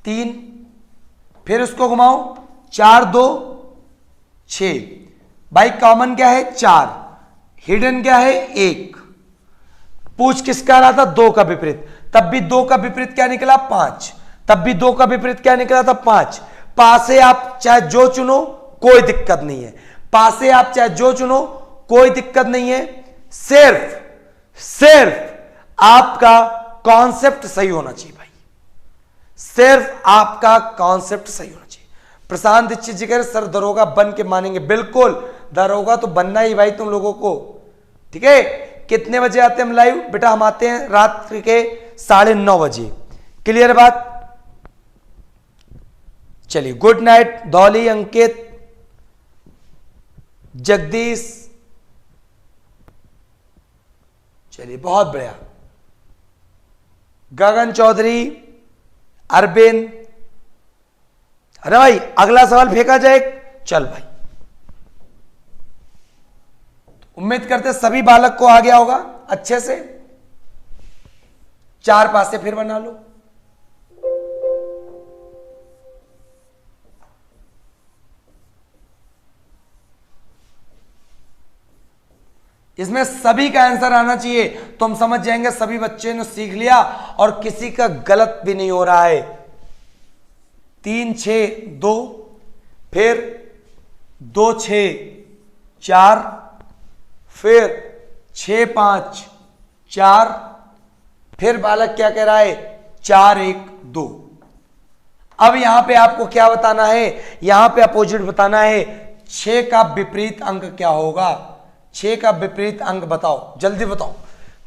3, फिर उसको घुमाओ 4 2 6। भाई कॉमन क्या है? 4, हिडन क्या है? 1। पूछ किसका रहा था? 2 का विपरीत, तब भी 2 का विपरीत क्या निकला? 5। तब भी 2 का विपरीत क्या निकला था? 5। पासे आप चाहे जो चुनो कोई दिक्कत नहीं है, पासे आप चाहे जो चुनो कोई दिक्कत नहीं है, सिर्फ आपका कॉन्सेप्ट सही होना चाहिए भाई। सिर्फ आपका कॉन्सेप्ट सही होना चाहिए। प्रशांत दीक्षित जी कह रहे सर दरोगा बन के मानेंगे, बिल्कुल दरोगा तो बनना ही भाई तुम लोगों को, ठीक है। कितने बजे आते हैं हम लाइव? बेटा हम आते हैं रात्रि के 9:30 बजे। क्लियर बात? चलिए गुड नाइट धौली, अंकित, जगदीश, चलिए बहुत बढ़िया, गगन चौधरी, अरविंद। अरे भाई अगला सवाल फेंका जाए, चल भाई। उम्मीद करते सभी बालक को आ गया होगा अच्छे से। 4 पासे फिर बना लो। इसमें सभी का आंसर आना चाहिए तो हम समझ जाएंगे सभी बच्चे ने सीख लिया और किसी का गलत भी नहीं हो रहा है। 3 6 2, फिर 2 6 4, फिर 6 5 4, फिर बालक क्या कह रहा है 4 1 2। अब यहां पे आपको क्या बताना है? यहां पे अपोजिट बताना है। 6 का विपरीत अंक क्या होगा? 6 का विपरीत अंक बताओ, जल्दी बताओ।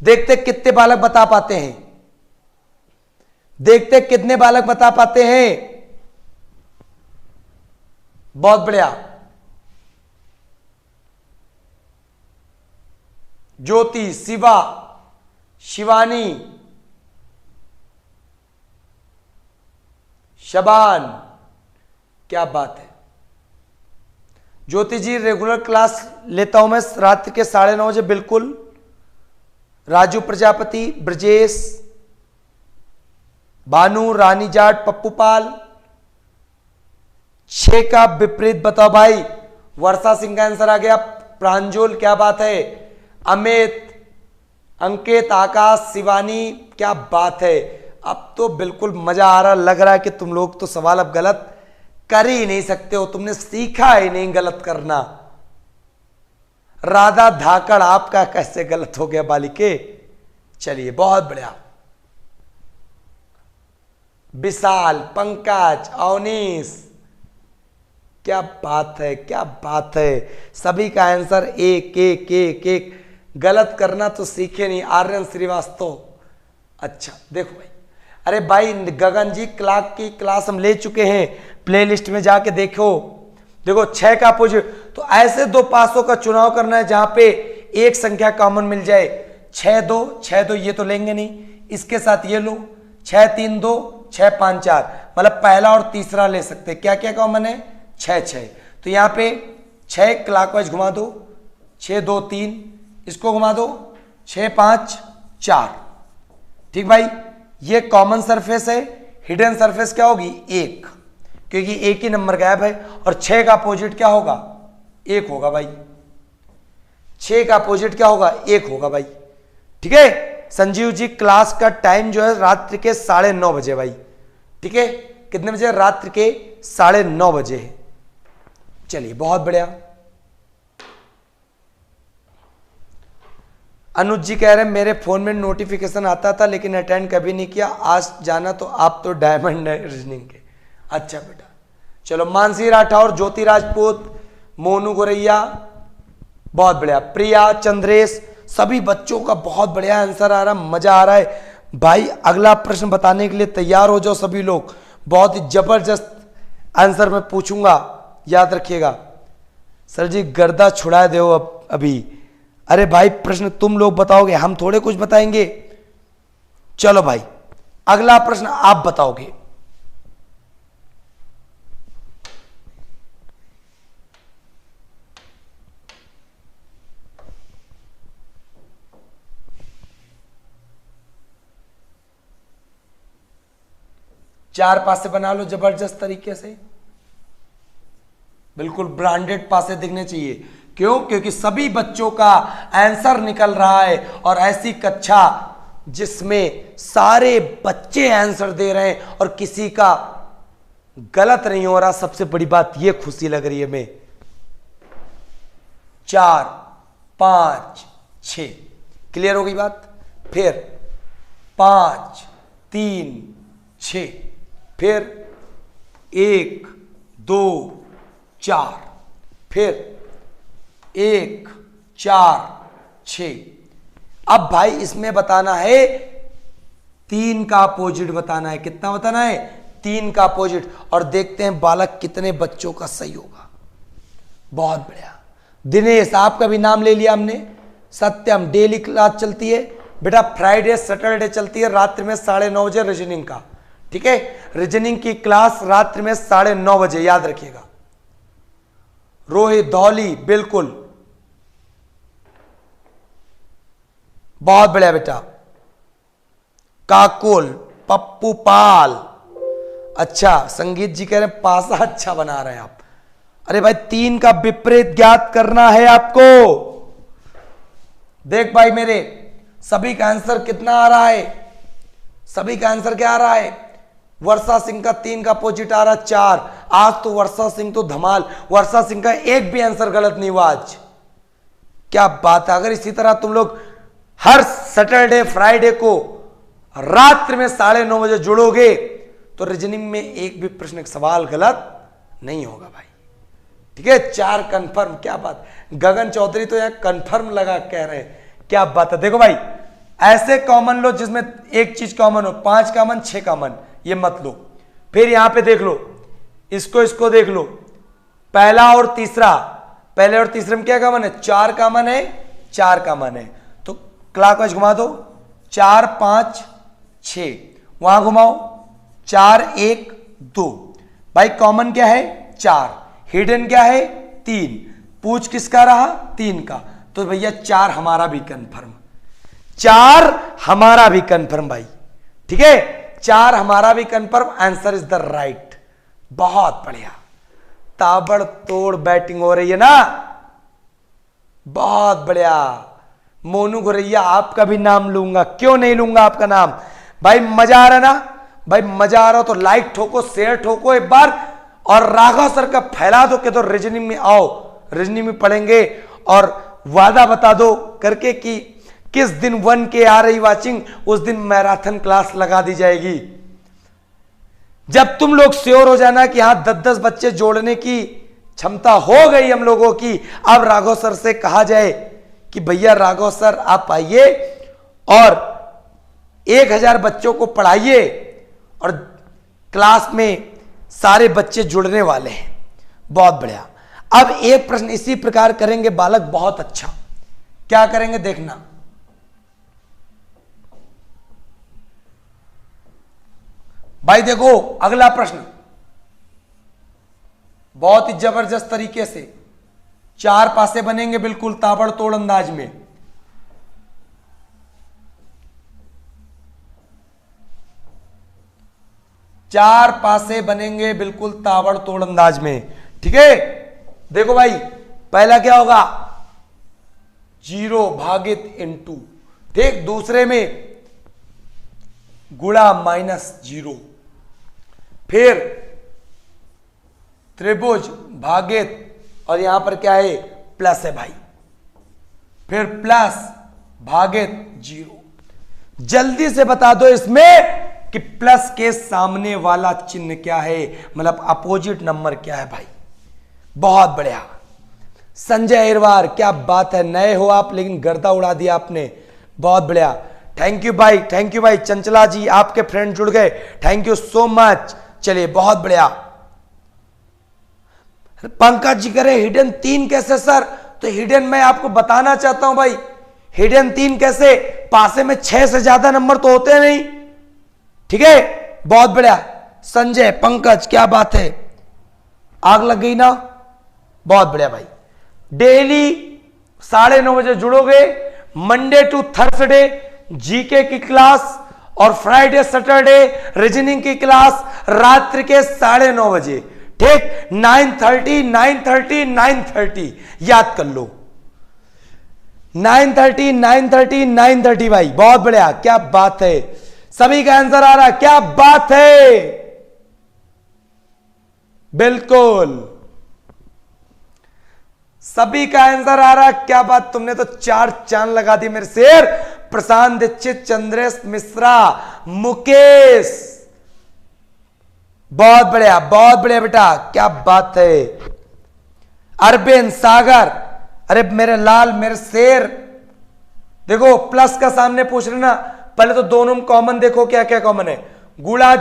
देखते कितने बालक बता पाते हैं, देखते कितने बालक बता पाते हैं। बहुत बढ़िया। ज्योति, शिवा, शिवानी, शबान, क्या बात है। ज्योति जी रेगुलर क्लास लेता हूं मैं रात्रि के 9:30 बजे, बिल्कुल। राजू प्रजापति, ब्रजेश, भानु, रानी जाट, पप्पू पाल। 6 का विपरीत बताओ भाई। वर्षा सिंह का आंसर आ गया। प्रांजल, क्या बात है। अमित, अंकित, आकाश, शिवानी, क्या बात है। अब तो बिल्कुल मजा आ रहा, लग रहा है कि तुम लोग तो सवाल अब गलत कर ही नहीं सकते हो, तुमने सीखा ही नहीं गलत करना। राधा धाकड़, आपका कैसे गलत हो गया बालिके? चलिए बहुत बढ़िया। विशाल, पंकज, अवनीश, क्या बात है, क्या बात है। सभी का आंसर 1 1 1 1। गलत करना तो सीखे नहीं। आर्यन श्रीवास्तव, अच्छा देखो भाई। अरे भाई गगन जी क्लाक की क्लास हम ले चुके हैं, प्लेलिस्ट में जाके देखो। देखो 6 का अपोजिट, तो ऐसे 2 पासों का चुनाव करना है जहां पे एक संख्या कॉमन मिल जाए। 6 2 6 2 ये तो लेंगे नहीं, इसके साथ ये लो 6 3 2 6 5 4, मतलब पहला और तीसरा ले सकते। क्या क्या कॉमन है? 6 6। तो यहां पे 6 क्लॉकवाइज घुमा दो, 6 2 3, इसको घुमा दो 6 5 4। ठीक भाई, ये कॉमन सरफेस है। हिडन सरफेस क्या होगी? 1, क्योंकि एक ही नंबर गायब है। और 6 का अपोजिट क्या होगा? 1 होगा भाई। 6 का अपोजिट क्या होगा? 1 होगा भाई। ठीक है संजीव जी, क्लास का टाइम जो है रात्रि के 9:30 बजे भाई। ठीक है, कितने बजे? रात्रि के 9:30 बजे है। चलिए बहुत बढ़िया। अनुज जी कह रहे हैं मेरे फोन में नोटिफिकेशन आता था लेकिन अटेंड कभी नहीं किया, आज जाना तो आप तो डायमंड है रीजनिंग के। अच्छा बेटा, चलो। मानसी राठौर, ज्योति राजपूत, मोनू गोरैया, बहुत बढ़िया। प्रिया, चंद्रेश, सभी बच्चों का बहुत बढ़िया आंसर आ रहा, मजा आ रहा है भाई। अगला प्रश्न बताने के लिए तैयार हो जाओ सभी लोग, बहुत ही जबरदस्त आंसर मैं पूछूंगा, याद रखिएगा। सर जी गर्दा छुड़ा दो अब अभी। अरे भाई प्रश्न तुम लोग बताओगे, हम थोड़े कुछ बताएंगे। चलो भाई अगला प्रश्न आप बताओगे। चार पासे बना लो जबरदस्त तरीके से, बिल्कुल ब्रांडेड पासे दिखने चाहिए। क्यों? क्योंकि सभी बच्चों का आंसर निकल रहा है और ऐसी कक्षा जिसमें सारे बच्चे आंसर दे रहे हैं और किसी का गलत नहीं हो रहा, सबसे बड़ी बात ये खुशी लग रही है हमें। 4 5 6 क्लियर हो गई बात। फिर 5 3 6 फिर 1 2 4, फिर 1 4 6। अब भाई इसमें बताना है 3 का अपोजिट बताना है। कितना बताना है? 3 का अपोजिट। और देखते हैं बालक कितने बच्चों का सही होगा। बहुत बढ़िया। दिनेश, आपका भी नाम ले लिया हमने। सत्यम, डेली क्लास चलती है बेटा, फ्राइडे सैटरडे चलती है रात्रि में 9:30 बजे रीजनिंग का। ठीक है, रीजनिंग की क्लास रात्रि में 9:30 बजे, याद रखिएगा। रोहित, धौली, बिल्कुल, बहुत बढ़िया बेटा। काकुल, पप्पू पाल, अच्छा। संगीत जी कह रहे हैं पासा अच्छा बना रहे हैं आप। अरे भाई 3 का विपरीत ज्ञात करना है आपको। देख भाई मेरे, सभी का आंसर कितना आ रहा है? सभी का आंसर क्या आ रहा है? वर्षा सिंह का 3 का अपोजिट आ रहा है 4। आज तो वर्षा सिंह तो धमाल, वर्षा सिंह का एक भी आंसर गलत नहीं हुआ आज। क्या बात है। अगर इसी तरह तुम लोग हर सैटरडे फ्राइडे को रात्रि में 9:30 बजे जुड़ोगे तो रीजनिंग में एक भी प्रश्न सवाल गलत नहीं होगा भाई। ठीक है, 4 कंफर्म। क्या बात। गगन चौधरी तो यहां कंफर्म लगा कह रहे हैं। क्या बात है। देखो भाई, ऐसे कॉमन लो जिसमें एक चीज कॉमन हो। 5 कॉमन, 6 कॉमन, ये मत लो। फिर यहां पे देख लो, इसको देख लो, पहला और तीसरा। पहले और तीसरे में क्या कॉमन है? 4 कॉमन है, 4 कॉमन है। तो क्लॉकवाइज घुमा दो, 4 5 6, वहां घुमाओ 4 1 2। भाई कॉमन क्या है? 4। हिडन क्या है? 3। पूछ किसका रहा? 3 का। तो भैया 4 हमारा भी कंफर्म, 4 हमारा भी कंफर्म भाई। ठीक है, 4 हमारा भी confirm. Answer is the right. बहुत बढ़िया, ताबड़तोड़ बैटिंग हो रही है ना। बहुत बढ़िया। मोनू गुरैया, आपका भी नाम लूंगा, क्यों नहीं लूंगा आपका नाम। भाई मजा आ रहा है ना भाई? मजा आ रहा हो तो लाइक ठोको, शेयर ठोको एक बार, और राघव सर का फैला दो कि तो रीजनिंग में आओ, रीजनिंग में पढ़ेंगे। और वादा बता दो करके कि किस दिन 1K आ रही वाचिंग, उस दिन मैराथन क्लास लगा दी जाएगी। जब तुम लोग श्योर हो जाना कि हाँ 10-10 बच्चे जोड़ने की क्षमता हो गई हम लोगों की, अब राघव सर से कहा जाए कि भैया राघव सर आप आइए और 1000 बच्चों को पढ़ाइए, और क्लास में सारे बच्चे जुड़ने वाले हैं। बहुत बढ़िया। अब एक प्रश्न इसी प्रकार करेंगे बालक, बहुत अच्छा। क्या करेंगे देखना। भाई देखो अगला प्रश्न बहुत ही जबरदस्त तरीके से 4 पासे बनेंगे बिल्कुल ताबड़तोड़ अंदाज में। चार पासे बनेंगे बिल्कुल ताबड़तोड़ अंदाज में। ठीक है, देखो भाई पहला क्या होगा? 0 भागित इनटू। ठीक, दूसरे में गुणा -0। फिर त्रिभुज भागित, और यहां पर क्या है? प्लस है भाई। फिर प्लस भागित 0। जल्दी से बता दो इसमें कि प्लस के सामने वाला चिन्ह क्या है, मतलब अपोजिट नंबर क्या है भाई। बहुत बढ़िया। संजय अहिरवार, क्या बात है, नए हो आप लेकिन गर्दा उड़ा दिया आपने। बहुत बढ़िया, थैंक यू भाई, थैंक यू भाई। चंचला जी आपके फ्रेंड जुड़ गए, थैंक यू सो मच। चलिए बहुत बढ़िया। पंकज जी करे हिडन 3 कैसे सर? तो हिडन मैं आपको बताना चाहता हूं भाई, हिडन 3 कैसे? पासे में 6 से ज्यादा नंबर तो होते नहीं। ठीक है, बहुत बढ़िया। संजय, पंकज, क्या बात है, आग लग गई ना। बहुत बढ़िया भाई। डेली 9:30 बजे जुड़ोगे, मंडे टू थर्सडे जीके की क्लास और फ्राइडे सैटरडे रीजनिंग की क्लास रात्रि के 9:30 बजे। ठीक, 9:30 9:30 9:30 याद कर लो। 9:30 9:30 9:30 भाई, बहुत बढ़िया, क्या बात है। सभी का आंसर आ रहा है, क्या बात है, बिल्कुल सभी का आंसर आ रहा है, क्या बात। तुमने तो 4 चांद लगा दी मेरे शेर। प्रशांत दीक्षित, चंद्रेश मिश्रा, मुकेश, बहुत बढ़िया बेटा, क्या बात है। अरविंद, सागर, अरे मेरे लाल, मेरे शेर। देखो प्लस का सामने पूछ रहे ना, पहले तो दोनों में कॉमन देखो क्या क्या कॉमन है। गुणा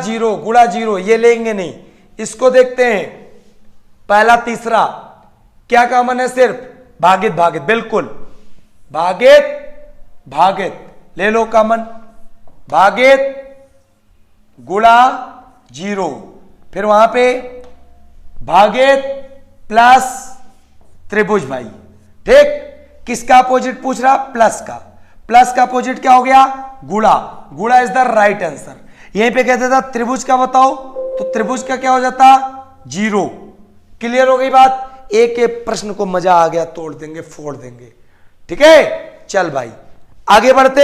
जीरो ये लेंगे नहीं, इसको देखते हैं। पहला तीसरा क्या कॉमन है, सिर्फ भागित भागित, बिल्कुल भागित भागित ले लो कॉमन, भागित गुणा जीरो, फिर वहां पे भागित प्लस त्रिभुज भाई। ठीक, किसका अपोजिट पूछ रहा, प्लस का। प्लस का अपोजिट क्या हो गया, गुणा। गुणा इज द राइट आंसर। यहीं पे कहते था त्रिभुज का बताओ, तो त्रिभुज का क्या हो जाता, जीरो। क्लियर हो गई बात। एक एक प्रश्न को मजा आ गया, तोड़ देंगे फोड़ देंगे। ठीक है, चल भाई आगे बढ़ते।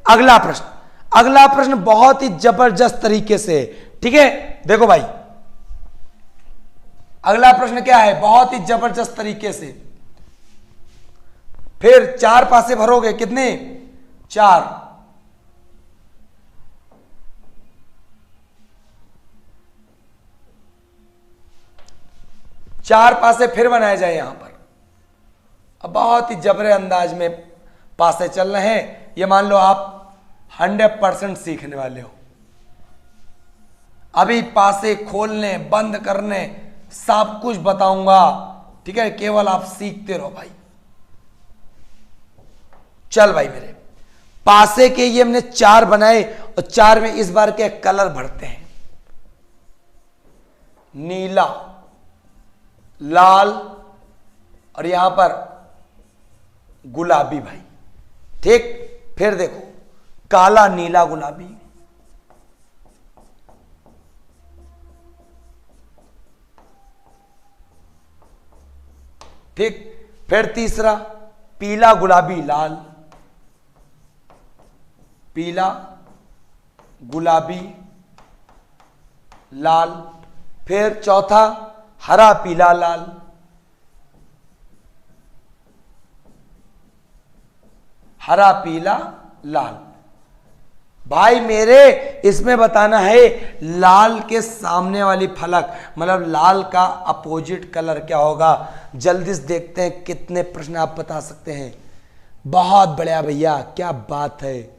अगला प्रश्न, अगला प्रश्न बहुत ही जबरदस्त तरीके से। ठीक है, देखो भाई अगला प्रश्न क्या है, बहुत ही जबरदस्त तरीके से। फिर चार पासे भरोगे, कितने, चार। चार पासे फिर बनाए जाए यहां पर। अब बहुत ही जबरे अंदाज में पासे चल रहे हैं। ये मान लो आप 100% सीखने वाले हो। अभी पासे खोलने बंद करने सब कुछ बताऊंगा। ठीक है, केवल आप सीखते रहो भाई। चल भाई मेरे पासे के ये हमने चार बनाए, और चार में इस बार के कलर भरते हैं। नीला, लाल और यहां पर गुलाबी भाई। ठीक, फिर देखो काला, नीला, गुलाबी। ठीक, फिर तीसरा पीला, गुलाबी, लाल, पीला, गुलाबी, लाल। फिर चौथा हरा, पीला, लाल। हरा, पीला, लाल। भाई मेरे इसमें बताना है लाल के सामने वाली फलक, मतलब लाल का अपोजिट कलर क्या होगा। जल्दी से देखते हैं कितने प्रश्न आप बता सकते हैं। बहुत बढ़िया भैया, क्या बात है।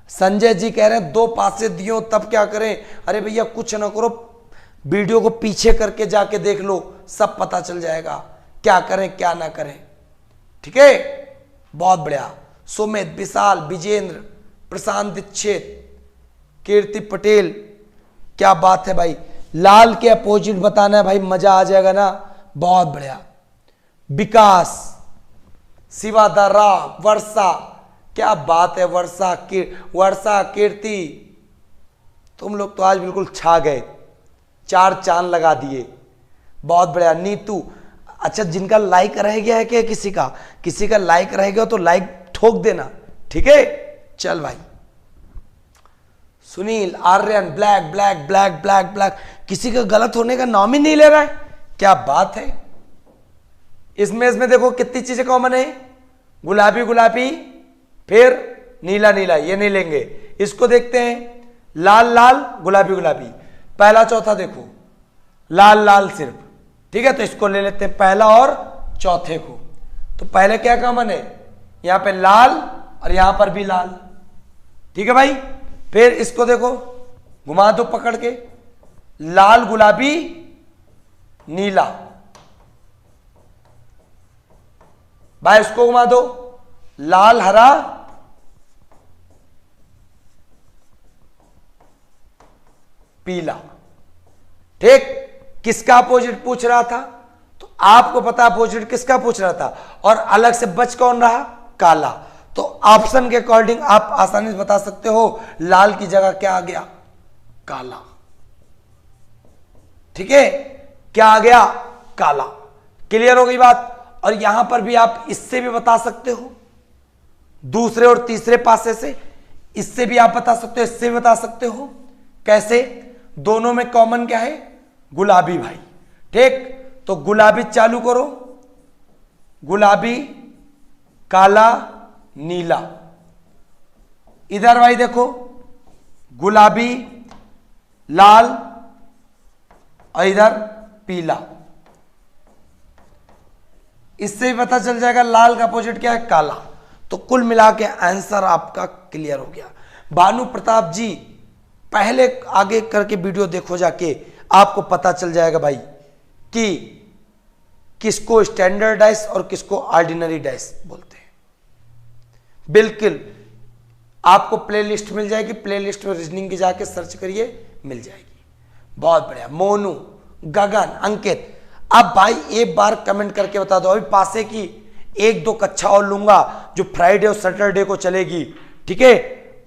संजय जी कह रहे हैं दो पासे दियो तब क्या करें। अरे भैया कुछ ना करो, वीडियो को पीछे करके जाके देख लो, सब पता चल जाएगा क्या करें क्या ना करें। ठीक है, बहुत बढ़िया। सुमित, विशाल, विजेंद्र, प्रशांत दीक्षित, कीर्ति पटेल, क्या बात है भाई। लाल के अपोजिट बताना है भाई, मजा आ जाएगा ना। बहुत बढ़िया। विकास, शिवाधारा, वर्षा, क्या बात है। वर्षा, कीर्ति, तुम लोग तो आज बिल्कुल छा गए, चार चांद लगा दिए। बहुत बढ़िया। नीतू, अच्छा जिनका लाइक रह गया है क्या, किसी का लाइक रह गया तो लाइक ठोक देना। ठीक है, चल भाई। Sunil, Aryan, black black black black black, किसी का गलत होने का नाम ही नहीं ले रहा है, क्या बात है। इसमें देखो कितनी चीजें कॉमन है। गुलाबी गुलाबी, फिर नीला नीला, ये नहीं लेंगे। इसको देखते हैं, लाल लाल, गुलाबी गुलाबी। पहला चौथा देखो, लाल लाल सिर्फ। ठीक है, तो इसको ले लेते हैं पहला और चौथे को। तो पहले क्या कॉमन है, यहां पे लाल और यहां पर भी लाल। ठीक है भाई, फिर इसको देखो, घुमा दो पकड़ के, लाल गुलाबी नीला। भाई इसको घुमा दो, लाल हरा पीला। ठीक, किसका अपोजिट पूछ रहा था, तो आपको पता अपोजिट किसका पूछ रहा था, और अलग से बच कौन रहा, काला। तो ऑप्शन के अकॉर्डिंग आप आसानी से बता सकते हो लाल की जगह क्या आ गया, काला। ठीक है, क्या आ गया, काला। क्लियर हो गई बात। और यहां पर भी आप इससे भी बता सकते हो, दूसरे और तीसरे पासे से, इससे भी आप बता सकते हो, इससे भी बता सकते हो। कैसे, दोनों में कॉमन क्या है, गुलाबी भाई। ठीक, तो गुलाबी चालू करो, गुलाबी, काला, नीला। इधर भाई देखो, गुलाबी, लाल और इधर पीला। इससे भी पता चल जाएगा लाल का अपोजिट क्या है, काला। तो कुल मिला के आंसर आपका क्लियर हो गया। भानु प्रताप जी पहले आगे करके वीडियो देखो जाके, आपको पता चल जाएगा भाई कि किसको स्टैंडर्ड डाइस और किसको ऑर्डिनरी डाइस बोलते हैं। बिल्कुल आपको प्लेलिस्ट मिल जाएगी, प्लेलिस्ट में रीजनिंग की जाके सर्च करिए, मिल जाएगी। बहुत बढ़िया। मोनू, गगन, अंकित, अब भाई एक बार कमेंट करके बता दो। अभी पासे की 1-2 कक्षा और लूंगा जो फ्राइडे और सैटरडे को चलेगी, ठीक है,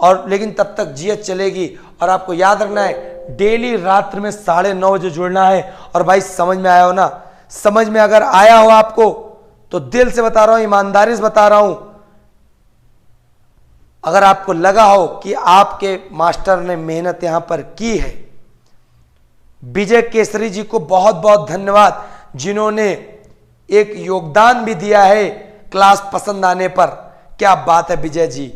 और लेकिन तब तक जीएस चलेगी। और आपको याद रखना है डेली रात्र में 9:30 बजे जुड़ना है। और भाई समझ में आया हो ना? समझ में अगर आया हो आपको तो दिल से बता रहा हूं, ईमानदारी से बता रहा हूं, अगर आपको लगा हो कि आपके मास्टर ने मेहनत यहां पर की है, विजय केसरी जी को बहुत बहुत धन्यवाद जिन्होंने एक योगदान भी दिया है क्लास पसंद आने पर। क्या बात है विजय जी।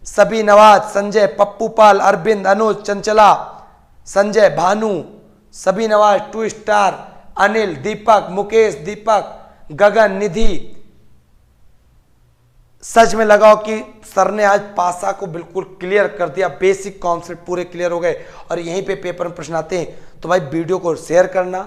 सभी नवाज, संजय, पप्पू पाल, अरविंद, अनुज, चंचला, संजय, भानु, सभी नवाज, 2 स्टार, अनिल, दीपक, मुकेश, दीपक, गगन, निधि। सच में लगाओ कि सर ने आज पासा को बिल्कुल क्लियर कर दिया, बेसिक कॉन्सेप्ट पूरे क्लियर हो गए। और यहीं पे पेपर में प्रश्न आते हैं। तो भाई वीडियो को शेयर करना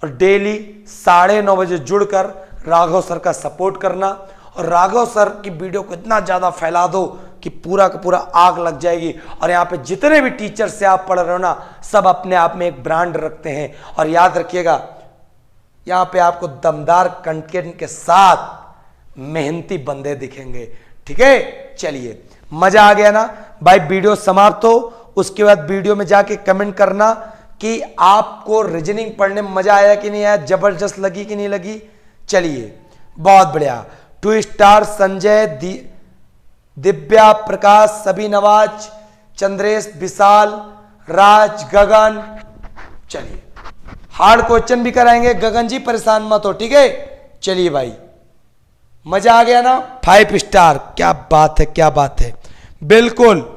और डेली 9:30 बजे जुड़कर राघव सर का सपोर्ट करना। और राघव सर की वीडियो को इतना ज़्यादा फैला दो कि पूरा का पूरा आग लग जाएगी। और यहाँ पे जितने भी टीचर से आप पढ़ रहे हो ना, सब अपने आप में एक ब्रांड रखते हैं। और याद रखिएगा यहाँ पे आपको दमदार कंटेंट के साथ मेहनती बंदे दिखेंगे, ठीक है। चलिए, मजा आ गया ना भाई? वीडियो समाप्त हो, उसके बाद वीडियो में जाके कमेंट करना कि आपको रीजनिंग पढ़ने में मजा आया कि नहीं आया, जबरदस्त लगी कि नहीं लगी। चलिए, बहुत बढ़िया। 2 स्टार, संजय, दिव्या, प्रकाश, सभी नवाज, चंद्रेश, विशाल, राज, गगन। चलिए, हार्ड क्वेश्चन भी कराएंगे गगन जी, परेशान मत हो, ठीक है। चलिए भाई, मजा आ गया ना? 5 स्टार। क्या बात है, क्या बात है। बिल्कुल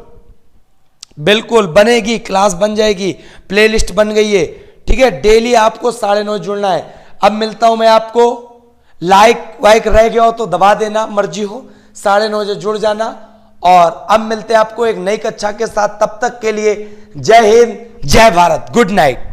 बिल्कुल बनेगी, क्लास बन जाएगी, प्लेलिस्ट बन गई है, ठीक है। डेली आपको 9:30 जुड़ना है। अब मिलता हूं मैं आपको। लाइक वाइक रह गया हो तो दबा देना, मर्जी हो। 9:30 बजे जुड़ जाना। और अब मिलते हैं आपको एक नई कक्षा के साथ। तब तक के लिए जय हिंद, जय भारत, गुड नाइट।